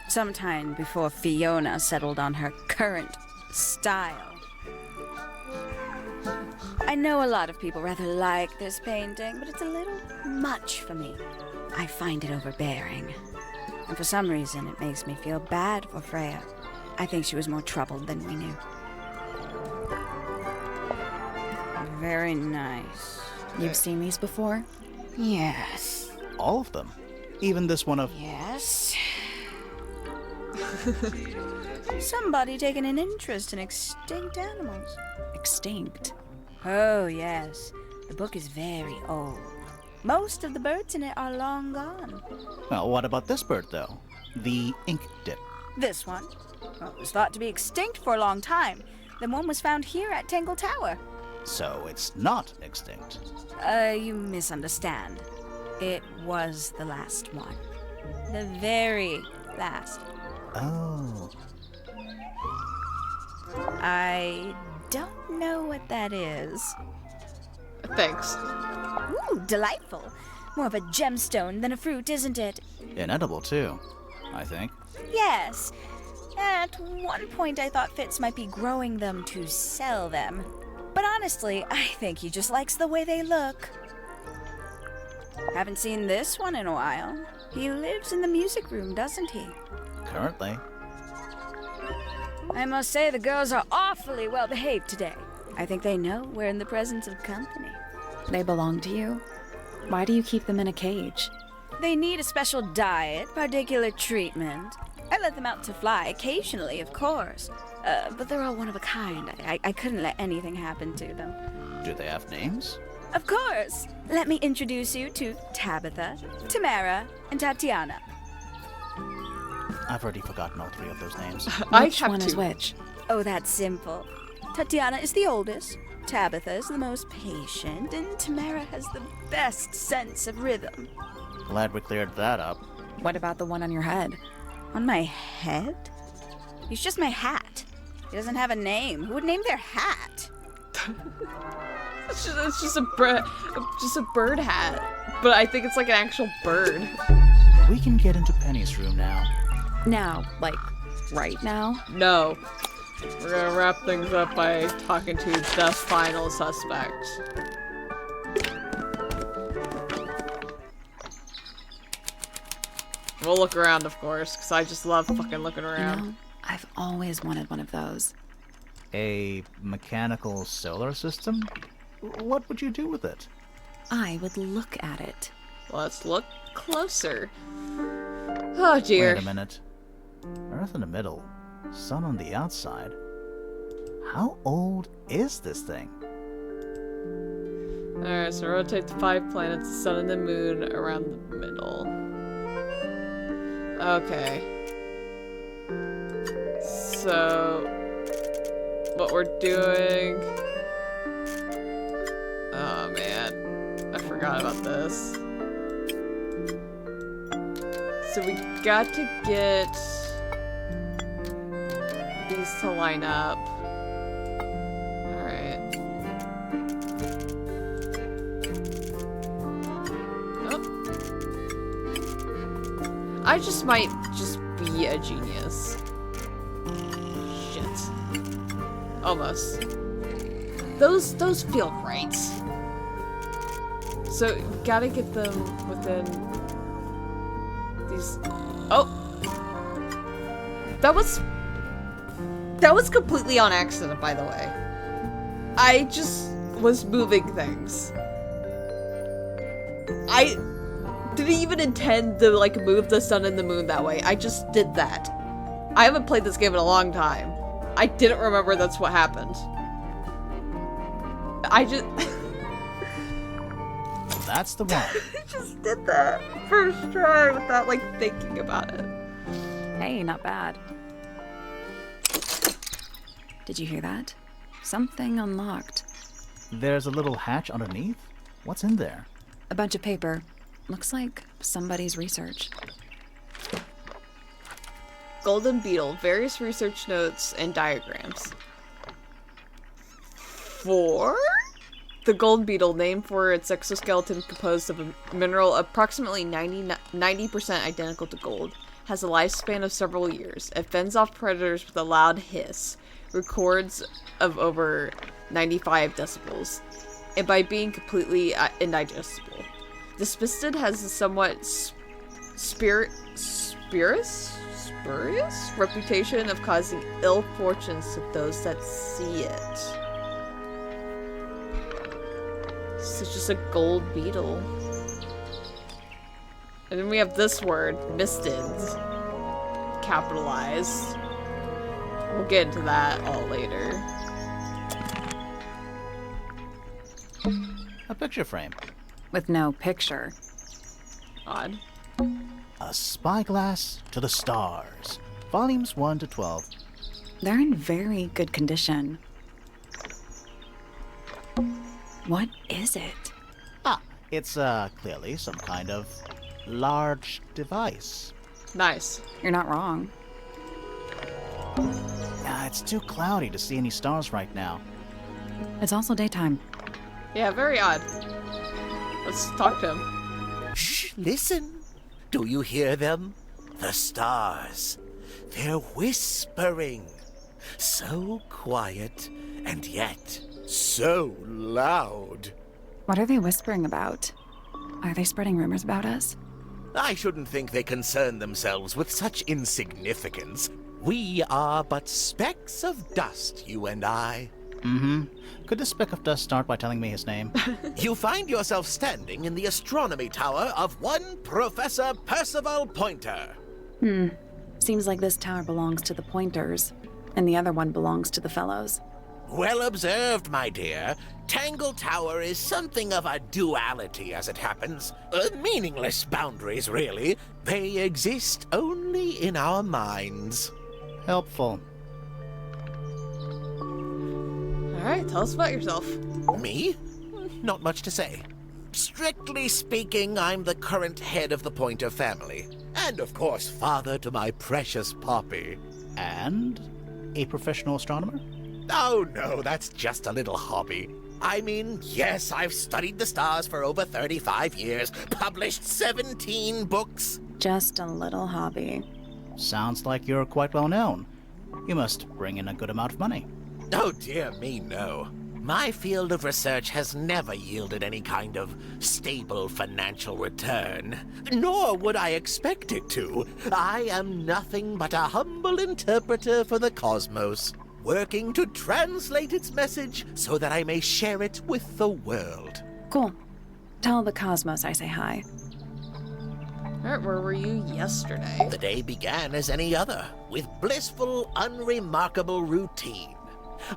Speaker 4: Sometime before Fiona settled on her current style. I know a lot of people rather like this painting, but it's a little much for me. I find it overbearing. And for some reason, it makes me feel bad for Freya. I think she was more troubled than we knew. Very nice.
Speaker 2: You've seen these before?
Speaker 4: Yes.
Speaker 3: All of them. Even this one of...
Speaker 4: Yes. Somebody taking an interest in extinct animals.
Speaker 2: Extinct.
Speaker 4: Oh, yes. The book is very old. Most of the birds in it are long gone.
Speaker 3: Well, what about this bird, though? The ink dip.
Speaker 4: This one? Well, it was thought to be extinct for a long time. Then one was found here at Tangle Tower.
Speaker 3: So it's not extinct.
Speaker 4: You misunderstand. It was the last one. The very last.
Speaker 3: Oh.
Speaker 4: I don't know what that is.
Speaker 1: Thanks.
Speaker 4: Ooh, delightful. More of a gemstone than a fruit, isn't it?
Speaker 3: Inedible, too, I think.
Speaker 4: Yes. At one point I thought Fitz might be growing them to sell them. But honestly, I think he just likes the way they look. Haven't seen this one in a while. He lives in the music room, doesn't he?
Speaker 3: Currently.
Speaker 4: I must say the girls are awfully well behaved today. I think they know we're in the presence of company.
Speaker 2: They belong to you? Why do you keep them in a cage?
Speaker 4: They need a special diet, particular treatment. I let them out to fly occasionally, of course. But they're all one of a kind. I couldn't let anything happen to them.
Speaker 3: Do they have names?
Speaker 4: Of course! Let me introduce you to Tabitha, Tamara, and Tatiana.
Speaker 3: I've already forgotten all 3 of those names.
Speaker 1: I
Speaker 2: Which
Speaker 1: have
Speaker 2: one is
Speaker 1: to.
Speaker 2: which?
Speaker 4: Oh, that's simple. Tatiana is the oldest, Tabitha is the most patient, and Tamara has the best sense of rhythm.
Speaker 3: Glad we cleared that up.
Speaker 2: What about the one on your head?
Speaker 4: On my head? He's just my hat. He doesn't have a name. Who would name their hat?
Speaker 1: It's just a bird hat. But I think it's like an actual bird.
Speaker 3: We can get into Penny's room now.
Speaker 2: Now, like, right now?
Speaker 1: No. We're gonna wrap things up by talking to the final suspects. We'll look around, of course, because I just love fucking looking
Speaker 2: You
Speaker 1: around.
Speaker 2: know, I've always wanted one of those.
Speaker 3: A mechanical solar system? What would you do with it?
Speaker 2: I would look at it.
Speaker 1: Let's look closer. Oh dear.
Speaker 3: Wait a minute. Earth in the middle, sun on the outside. How old is this thing?
Speaker 1: Alright, so rotate the 5 planets, the sun and the moon around the middle. Okay. So, what we're doing... Oh man, I forgot about this. So we got to get these to line up. Alright. Oh. I just might just be a genius. Shit. Almost. Those feel right. So we gotta get them within these. Oh, that was completely on accident, by the way. I just was moving things. I didn't even intend to like move the sun and the moon that way. I just did that. I haven't played this game in a long time. I didn't remember that's what happened. I just
Speaker 3: That's the one.
Speaker 1: I just did that first try without like thinking about it.
Speaker 2: Hey, not bad. Did you hear that? Something unlocked.
Speaker 3: There's a little hatch underneath? What's in there?
Speaker 2: A bunch of paper. Looks like somebody's research.
Speaker 1: Golden Beetle, various research notes and diagrams. 4? The golden beetle, named for its exoskeleton composed of a mineral approximately 90% identical to gold, has a lifespan of several years. It fends off predators with a loud hiss, records of over 95 decibels, and by being completely indigestible. The Spisted has a somewhat spurious reputation of causing ill fortunes to those that see it. It's just a gold beetle. And then we have this word, misted, capitalized. We'll get into that all later.
Speaker 3: A picture frame.
Speaker 2: With no picture.
Speaker 1: Odd.
Speaker 3: A spyglass to the stars. Volumes 1 to 12.
Speaker 2: They're in very good condition. What is it?
Speaker 3: It's clearly some kind of large device.
Speaker 1: Nice.
Speaker 2: You're not wrong.
Speaker 3: It's too cloudy to see any stars right now.
Speaker 2: It's also daytime.
Speaker 1: Yeah, very odd. Let's talk to him.
Speaker 7: Shh, listen. Do you hear them? The stars. They're whispering. So quiet, and yet so loud.
Speaker 2: What are they whispering about? Are they spreading rumors about us?
Speaker 7: I shouldn't think they concern themselves with such insignificance. We are but specks of dust, you and I.
Speaker 3: Mm-hmm. Could this speck of dust start by telling me his name?
Speaker 7: You find yourself standing in the astronomy tower of one Professor Percival Pointer.
Speaker 2: Seems like this tower belongs to the Pointers, and the other one belongs to the Fellows.
Speaker 7: Well observed, my dear. Tangle Tower is something of a duality, as it happens. Meaningless boundaries, really. They exist only in our minds.
Speaker 3: Helpful.
Speaker 1: Alright, tell us about yourself.
Speaker 7: Me? Not much to say. Strictly speaking, I'm the current head of the Pointer family. And of course, father to my precious Poppy.
Speaker 3: And a professional astronomer?
Speaker 7: Oh no, that's just a little hobby. I mean, yes, I've studied the stars for over 35 years, published 17 books.
Speaker 2: Just a little hobby.
Speaker 3: Sounds like you're quite well known. You must bring in a good amount of money.
Speaker 7: Oh dear me, no. My field of research has never yielded any kind of stable financial return. Nor would I expect it to. I am nothing but a humble interpreter for the cosmos, working to translate its message so that I may share it with the world.
Speaker 2: Cool. Tell the Cosmos I say hi.
Speaker 1: Alright, where were you yesterday?
Speaker 7: The day began as any other, with blissful, unremarkable routine.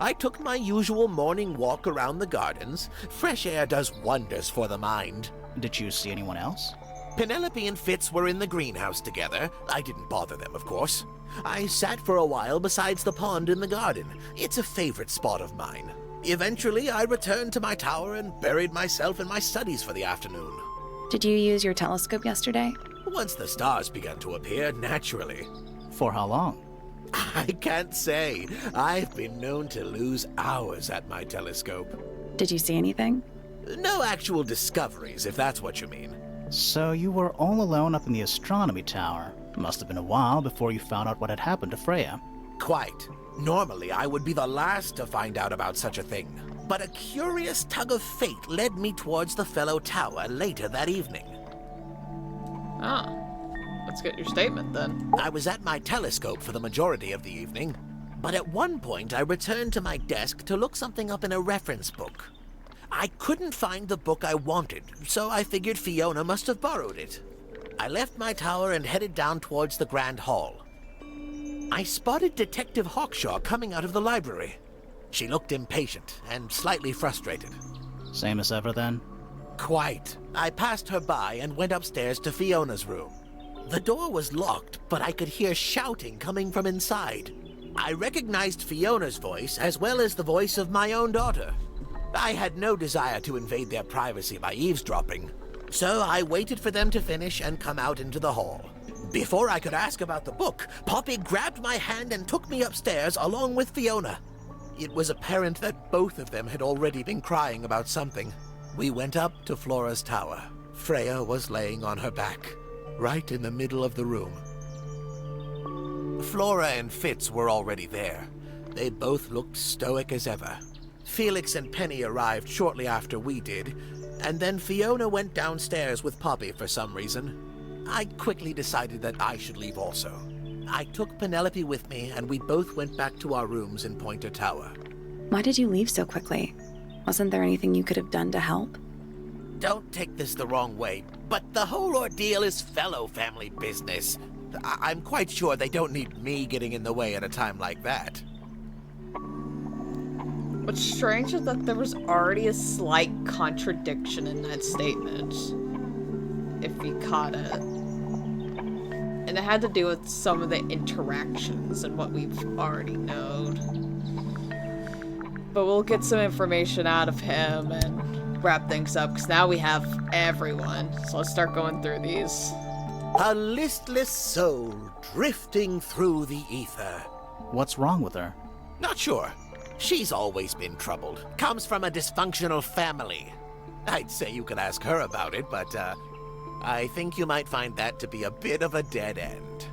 Speaker 7: I took my usual morning walk around the gardens. Fresh air does wonders for the mind.
Speaker 3: Did you see anyone else?
Speaker 7: Penelope and Fitz were in the greenhouse together. I didn't bother them, of course. I sat for a while besides the pond in the garden. It's a favorite spot of mine. Eventually, I returned to my tower and buried myself in my studies for the afternoon.
Speaker 2: Did you use your telescope yesterday?
Speaker 7: Once the stars began to appear, naturally.
Speaker 3: For how long?
Speaker 7: I can't say. I've been known to lose hours at my telescope.
Speaker 2: Did you see anything?
Speaker 7: No actual discoveries, if that's what you mean.
Speaker 3: So you were all alone up in the astronomy tower. Must have been a while before you found out what had happened to Freya.
Speaker 7: Quite. Normally, I would be the last to find out about such a thing. But a curious tug of fate led me towards the fellow tower later that evening.
Speaker 1: Ah. Let's get your statement then.
Speaker 7: I was at my telescope for the majority of the evening, but at one point I returned to my desk to look something up in a reference book. I couldn't find the book I wanted, so I figured Fiona must have borrowed it. I left my tower and headed down towards the Grand Hall. I spotted Detective Hawkshaw coming out of the library. She looked impatient and slightly frustrated.
Speaker 3: Same as ever then?
Speaker 7: Quite. I passed her by and went upstairs to Fiona's room. The door was locked, but I could hear shouting coming from inside. I recognized Fiona's voice as well as the voice of my own daughter. I had no desire to invade their privacy by eavesdropping, so I waited for them to finish and come out into the hall. Before I could ask about the book, Poppy grabbed my hand and took me upstairs along with Fiona. It was apparent that both of them had already been crying about something. We went up to Flora's tower. Freya was laying on her back, right in the middle of the room. Flora and Fitz were already there. They both looked stoic as ever. Felix and Penny arrived shortly after we did, and then Fiona went downstairs with Poppy for some reason. I quickly decided that I should leave also. I took Penelope with me, and we both went back to our rooms in Pointer Tower.
Speaker 2: Why did you leave so quickly? Wasn't there anything you could have done to help?
Speaker 7: Don't take this the wrong way, but the whole ordeal is fellow family business. I'm quite sure they don't need me getting in the way at a time like that.
Speaker 1: What's strange is that there was already a slight contradiction in that statement. If you caught it. And it had to do with some of the interactions and what we've already known. But we'll get some information out of him and wrap things up, because now we have everyone. So let's start going through these.
Speaker 7: A listless soul drifting through the ether.
Speaker 3: What's wrong with her?
Speaker 7: Not sure. She's always been troubled. Comes from a dysfunctional family. I'd say you could ask her about it, but I think you might find that to be a bit of a dead end.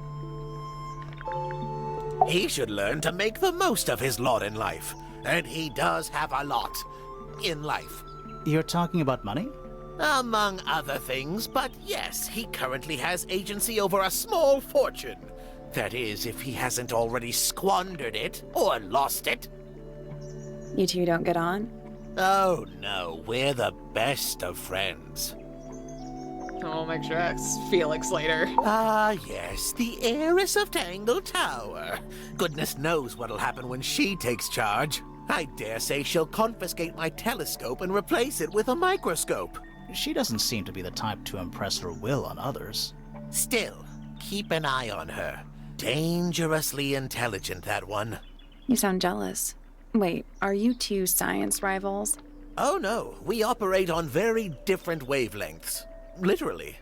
Speaker 7: He should learn to make the most of his lot in life. And he does have a lot in life.
Speaker 3: You're talking about money?
Speaker 7: Among other things, but yes, he currently has agency over a small fortune. That is, if he hasn't already squandered it or lost it.
Speaker 2: You two don't get on?
Speaker 7: Oh no, we're the best of friends.
Speaker 1: I'll make sure that's Felix later.
Speaker 7: Ah, yes, the heiress of Tangle Tower. Goodness knows what'll happen when she takes charge. I dare say she'll confiscate my telescope and replace it with a microscope.
Speaker 3: She doesn't seem to be the type to impress her will on others.
Speaker 7: Still, keep an eye on her. Dangerously intelligent, that one.
Speaker 2: You sound jealous. Wait, are you two science rivals?
Speaker 7: Oh no, we operate on very different wavelengths. Literally.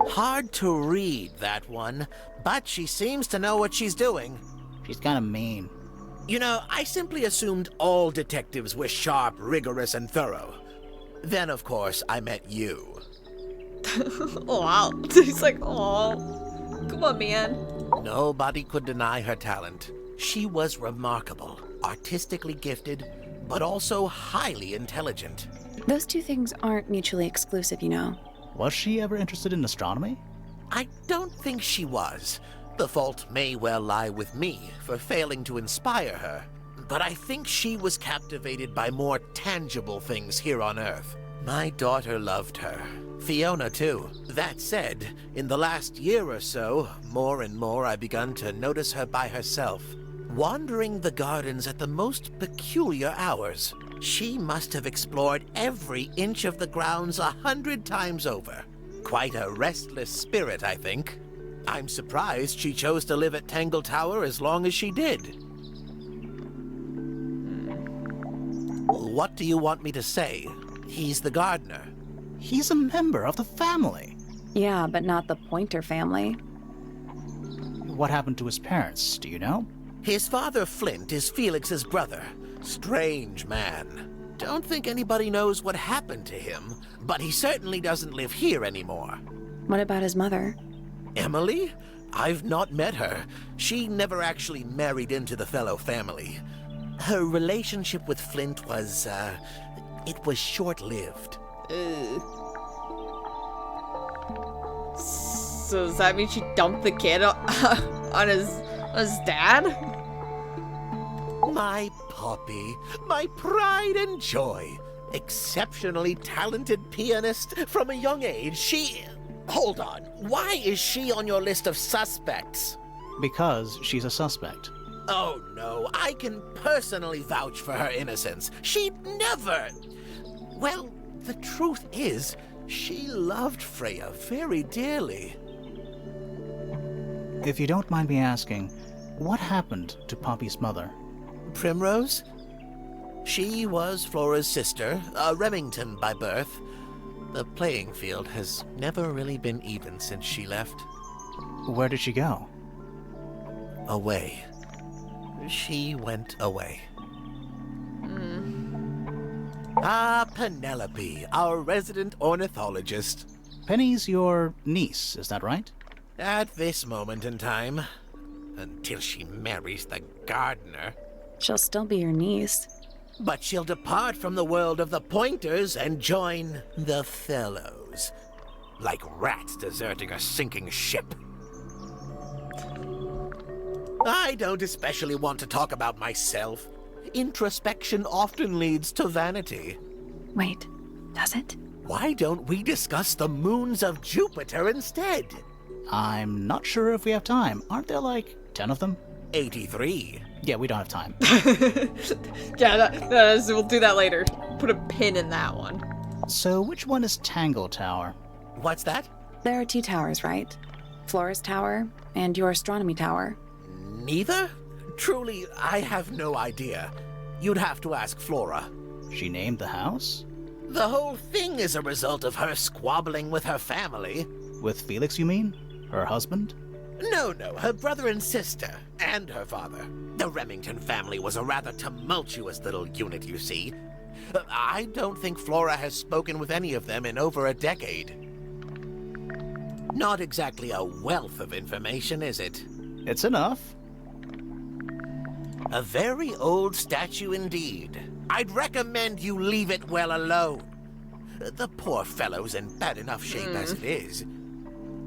Speaker 7: Hard to read, that one, but she seems to know what she's doing.
Speaker 3: She's kind of mean.
Speaker 7: You know, I simply assumed all detectives were sharp, rigorous, and thorough. Then, of course, I met you.
Speaker 1: Oh, wow. He's like, oh, come on, man.
Speaker 7: Nobody could deny her talent. She was remarkable, artistically gifted, but also highly intelligent.
Speaker 2: Those two things aren't mutually exclusive, you know.
Speaker 3: Was she ever interested in astronomy?
Speaker 7: I don't think she was. The fault may well lie with me for failing to inspire her, but I think she was captivated by more tangible things here on Earth. My daughter loved her. Fiona, too. That said, in the last year or so, more and more I begun to notice her by herself. wandering the gardens at the most peculiar hours. She must have explored every inch of the grounds 100 times over. Quite a restless spirit, I think. I'm surprised she chose to live at Tangle Tower as long as she did. What do you want me to say? He's the gardener.
Speaker 3: He's a member of the family.
Speaker 2: Yeah, but not the Pointer family.
Speaker 3: What happened to his parents, do you know?
Speaker 7: His father, Flint, is Felix's brother. Strange man. Don't think anybody knows what happened to him, but he certainly doesn't live here anymore.
Speaker 2: What about his mother?
Speaker 7: Emily? I've not met her. She never actually married into the Fellow family. Her relationship with Flint was, it was short-lived.
Speaker 1: So does that mean she dumped the kid on his dad?
Speaker 7: My Poppy, my pride and joy. Exceptionally talented pianist from a young age. She... Hold on. Why is she on your list of suspects?
Speaker 3: Because she's a suspect.
Speaker 7: Oh no, I can personally vouch for her innocence. She'd never... Well, the truth is, she loved Freya very dearly.
Speaker 3: If you don't mind me asking, what happened to Poppy's mother?
Speaker 7: Primrose? She was Flora's sister, a Remington by birth. The playing field has never really been even since she left.
Speaker 3: Where did she go?
Speaker 7: Away. She went away. Ah, Penelope, our resident ornithologist.
Speaker 3: Penny's your niece, is that right?
Speaker 7: At this moment in time. Until she marries the gardener.
Speaker 2: She'll still be your niece.
Speaker 7: But she'll depart from the world of the Pointers and join the Fellows. Like rats deserting a sinking ship. I don't especially want to talk about myself. Introspection often leads to vanity.
Speaker 2: Wait, does it?
Speaker 7: Why don't we discuss the moons of Jupiter instead?
Speaker 3: I'm not sure if we have time. Aren't there like 10 of them?
Speaker 7: 83.
Speaker 3: Yeah, we don't have time.
Speaker 1: Yeah, we'll do that later. Put a pin in that one.
Speaker 3: So which one is Tangle Tower?
Speaker 7: What's that?
Speaker 2: There are 2 towers, right? Flora's tower and your astronomy tower.
Speaker 7: Neither? Truly, I have no idea. You'd have to ask Flora.
Speaker 3: She named the house?
Speaker 7: The whole thing is a result of her squabbling with her family.
Speaker 3: With Felix, you mean? Her husband?
Speaker 7: No, her brother and sister, and her father. The Remington family was a rather tumultuous little unit, you see. I don't think Flora has spoken with any of them in over a decade. Not exactly a wealth of information, is it?
Speaker 3: It's enough.
Speaker 7: A very old statue indeed. I'd recommend you leave it well alone. The poor fellow's in bad enough shape as it is.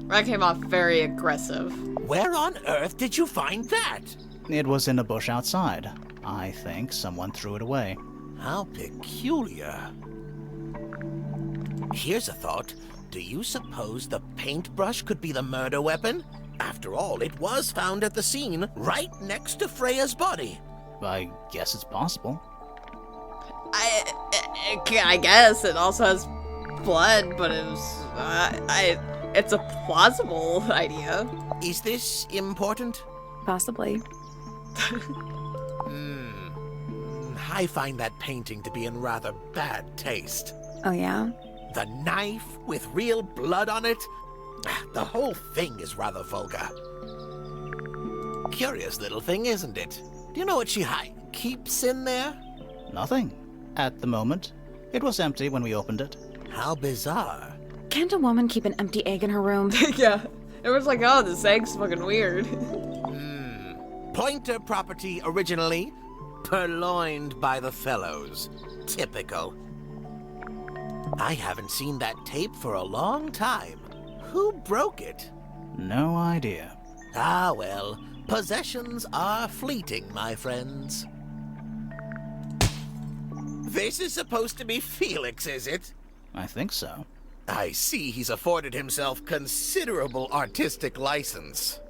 Speaker 1: That came off very aggressive.
Speaker 7: Where on earth did you find that?
Speaker 3: It was in a bush outside. I think someone threw it away.
Speaker 7: How peculiar. Here's a thought. Do you suppose the paintbrush could be the murder weapon? After all, it was found at the scene, right next to Freya's body.
Speaker 3: I guess it's possible.
Speaker 1: I guess it also has blood, but it was it's a plausible idea.
Speaker 7: Is this important?
Speaker 2: Possibly.
Speaker 7: I find that painting to be in rather bad taste.
Speaker 2: Oh, yeah?
Speaker 7: The knife with real blood on it? The whole thing is rather vulgar. Curious little thing, isn't it? Do you know what she keeps in there?
Speaker 3: Nothing. At the moment. It was empty when we opened it.
Speaker 7: How bizarre.
Speaker 2: Can't a woman keep an empty egg in her room?
Speaker 1: Yeah. It was like, oh, this egg's fucking weird.
Speaker 7: Pointer property originally, purloined by the Fellows. Typical. I haven't seen that tape for a long time. Who broke it?
Speaker 3: No idea.
Speaker 7: Ah, well, possessions are fleeting, my friends. This is supposed to be Felix, is it?
Speaker 3: I think so.
Speaker 7: I see he's afforded himself considerable artistic license.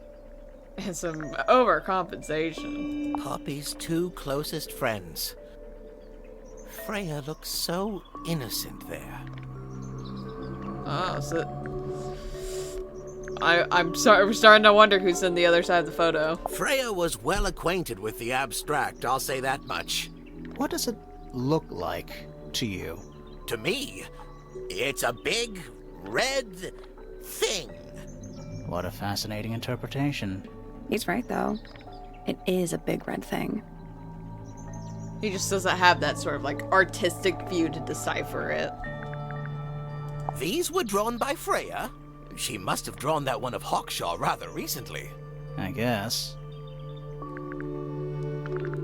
Speaker 1: And some overcompensation.
Speaker 7: Poppy's two closest friends. Freya looks so innocent there.
Speaker 1: Oh, so... I'm sorry, we're starting to wonder who's in the other side of the photo.
Speaker 7: Freya was well acquainted with the abstract, I'll say that much.
Speaker 3: What does it look like to you?
Speaker 7: To me, it's a big, red thing.
Speaker 3: What a fascinating interpretation.
Speaker 2: He's right, though. It is a big red thing.
Speaker 1: He just doesn't have that sort of, like, artistic view to decipher it.
Speaker 7: These were drawn by Freya. She must have drawn that one of Hawkshaw rather recently.
Speaker 3: I guess.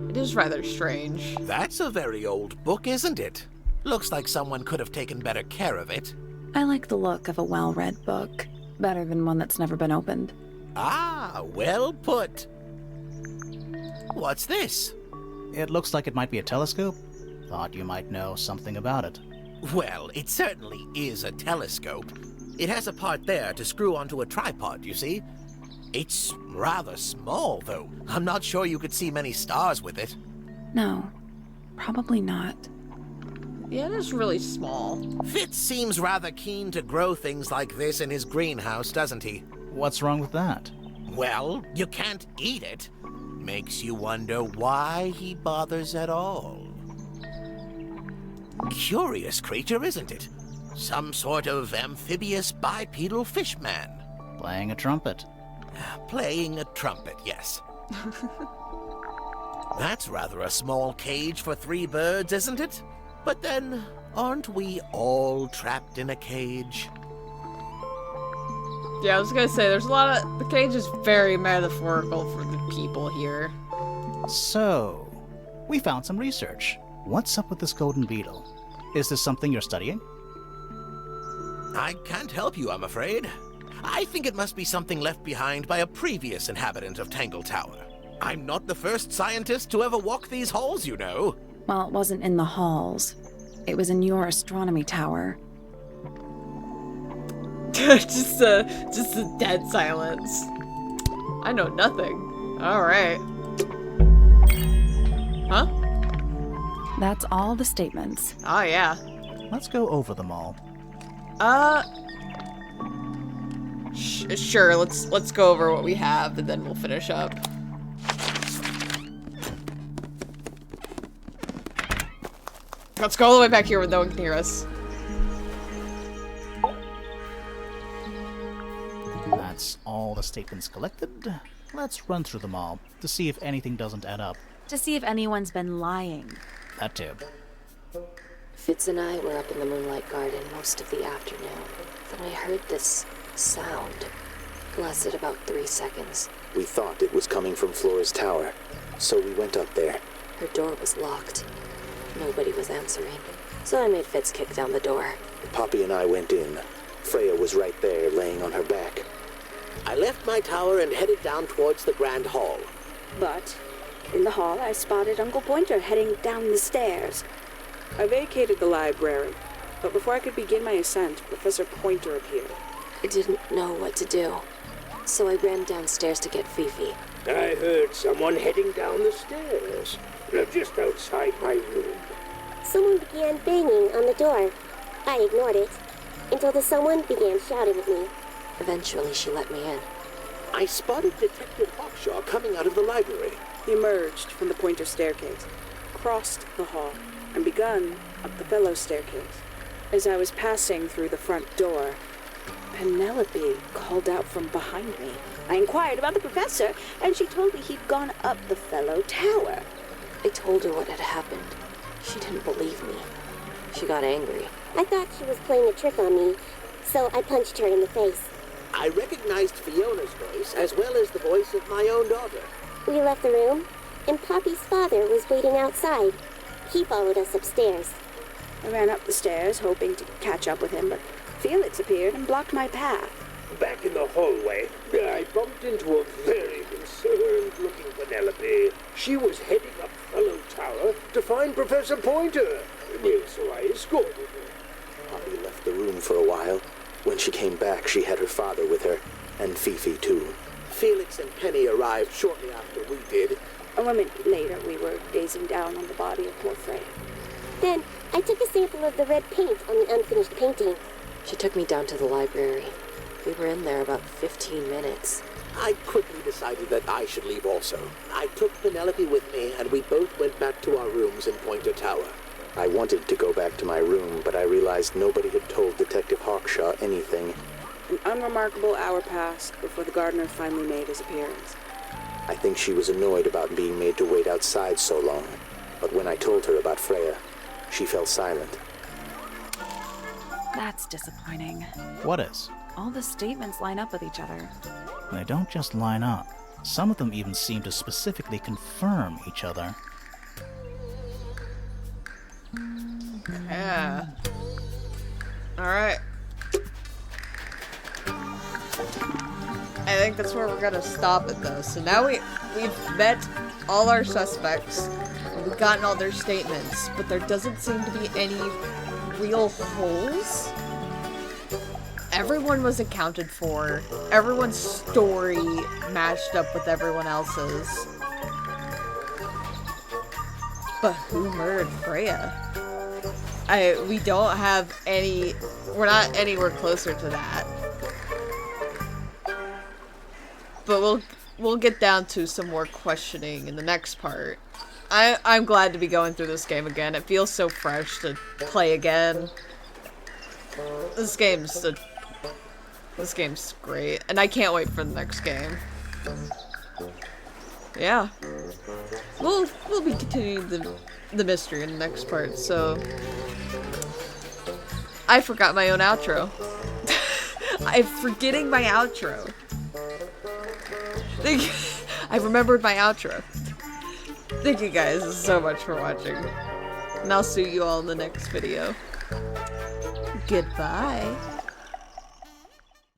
Speaker 1: It is rather strange.
Speaker 7: That's a very old book, isn't it? Looks like someone could have taken better care of it.
Speaker 2: I like the look of a well-read book. Better than one that's never been opened.
Speaker 7: Ah, well put. What's this?
Speaker 3: It looks like it might be a telescope. Thought you might know something about it.
Speaker 7: Well, it certainly is a telescope. It has a part there to screw onto a tripod, you see. It's rather small, though. I'm not sure you could see many stars with it.
Speaker 2: No, probably not.
Speaker 1: Yeah, it is really small.
Speaker 7: Fitz seems rather keen to grow things like this in his greenhouse, doesn't he?
Speaker 3: What's wrong with that?
Speaker 7: Well, you can't eat it. Makes you wonder why he bothers at all. Curious creature, isn't it? Some sort of amphibious bipedal fishman.
Speaker 3: Playing a trumpet.
Speaker 7: Playing a trumpet, yes. That's rather a small cage for 3 birds, isn't it? But then, aren't we all trapped in a cage?
Speaker 1: Yeah, I was gonna say, there's a lot of... The cage is very metaphorical for the people here.
Speaker 3: So, we found some research. What's up with this golden beetle? Is this something you're studying?
Speaker 7: I can't help you, I'm afraid. I think it must be something left behind by a previous inhabitant of Tangle Tower. I'm not the first scientist to ever walk these halls, you know.
Speaker 2: Well, it wasn't in the halls. It was in your astronomy tower.
Speaker 1: just a dead silence. I know nothing. Alright. Huh?
Speaker 2: That's all the statements.
Speaker 1: Oh, yeah.
Speaker 3: Let's go over them all.
Speaker 1: Sure, let's go over what we have, and then we'll finish up. Let's go all the way back here where no one can hear us.
Speaker 3: That's all the statements collected. Let's run through them all to see if anything doesn't add up.
Speaker 2: To see if anyone's been lying.
Speaker 3: That too.
Speaker 6: Fitz and I were up in the moonlight garden most of the afternoon. Then we heard this sound. Lasted about 3 seconds.
Speaker 5: We thought it was coming from Flora's tower, so we went up there.
Speaker 6: Her door was locked. Nobody was answering. So I made Fitz kick down the door.
Speaker 5: Poppy and I went in. Freya was right there, laying on her back.
Speaker 7: I left my tower and headed down towards the Grand Hall.
Speaker 8: But in the hall, I spotted Uncle Pointer heading down the stairs.
Speaker 4: I vacated the library, but before I could begin my ascent, Professor Pointer appeared.
Speaker 6: I didn't know what to do. So I ran downstairs to get Fifi.
Speaker 9: I heard someone heading down the stairs. They're just outside my room.
Speaker 10: Someone began banging on the door. I ignored it until the someone began shouting at me.
Speaker 6: Eventually, she let me in.
Speaker 9: I spotted Detective Hawkshaw coming out of the library.
Speaker 4: He emerged from the Pointer staircase, crossed the hall, and begun up the fellow staircase. As I was passing through the front door, Penelope called out from behind me.
Speaker 8: I inquired about the professor, and she told me he'd gone up the fellow tower.
Speaker 6: I told her what had happened. She didn't believe me. She got angry.
Speaker 10: I thought she was playing a trick on me, so I punched her in the face.
Speaker 9: I recognized Fiona's voice as well as the voice of my own daughter.
Speaker 10: We left the room, and Poppy's father was waiting outside. He followed us upstairs.
Speaker 8: I ran up the stairs, hoping to catch up with him, but Felix appeared and blocked my path.
Speaker 9: Back in the hallway, I bumped into a very concerned-looking Penelope. She was heading up Fellow Tower to find Professor Pointer, so I escorted her.
Speaker 5: Poppy left the room for a while. When she came back, she had her father with her, and Fifi too.
Speaker 7: Felix and Penny arrived shortly after we did.
Speaker 8: A moment later, we were gazing down on the body of poor Freya.
Speaker 10: Then I took a sample of the red paint on the unfinished painting.
Speaker 11: She took me down to the library. We were in there about 15 minutes.
Speaker 7: I quickly decided that I should leave also. I took Penelope with me, and we both went back to our rooms in Pointer Tower.
Speaker 5: I wanted to go back to my room, but I realized nobody had told Detective Hawkshaw anything.
Speaker 4: An unremarkable hour passed before the gardener finally made his appearance.
Speaker 5: I think she was annoyed about being made to wait outside so long. But when I told her about Freya, she fell silent.
Speaker 2: That's disappointing.
Speaker 3: What is?
Speaker 2: All the statements line up with each other.
Speaker 3: They don't just line up. Some of them even seem to specifically confirm each other.
Speaker 1: Yeah. Alright. I think that's where we're gonna stop it though. So now we've met all our suspects. We've gotten all their statements, but there doesn't seem to be any real holes. Everyone was accounted for. Everyone's story matched up with everyone else's. But who murdered Freya? We don't have any, we're not anywhere closer to that. But we'll get down to some more questioning in the next part. I'm glad to be going through this game again. It feels so fresh to play again. This game's great, and I can't wait for the next game. Yeah. We'll be continuing the mystery in the next part, so I forgot my own outro. I'm forgetting my outro. I remembered my outro. Thank you guys so much for watching. And I'll see you all in the next video. Goodbye.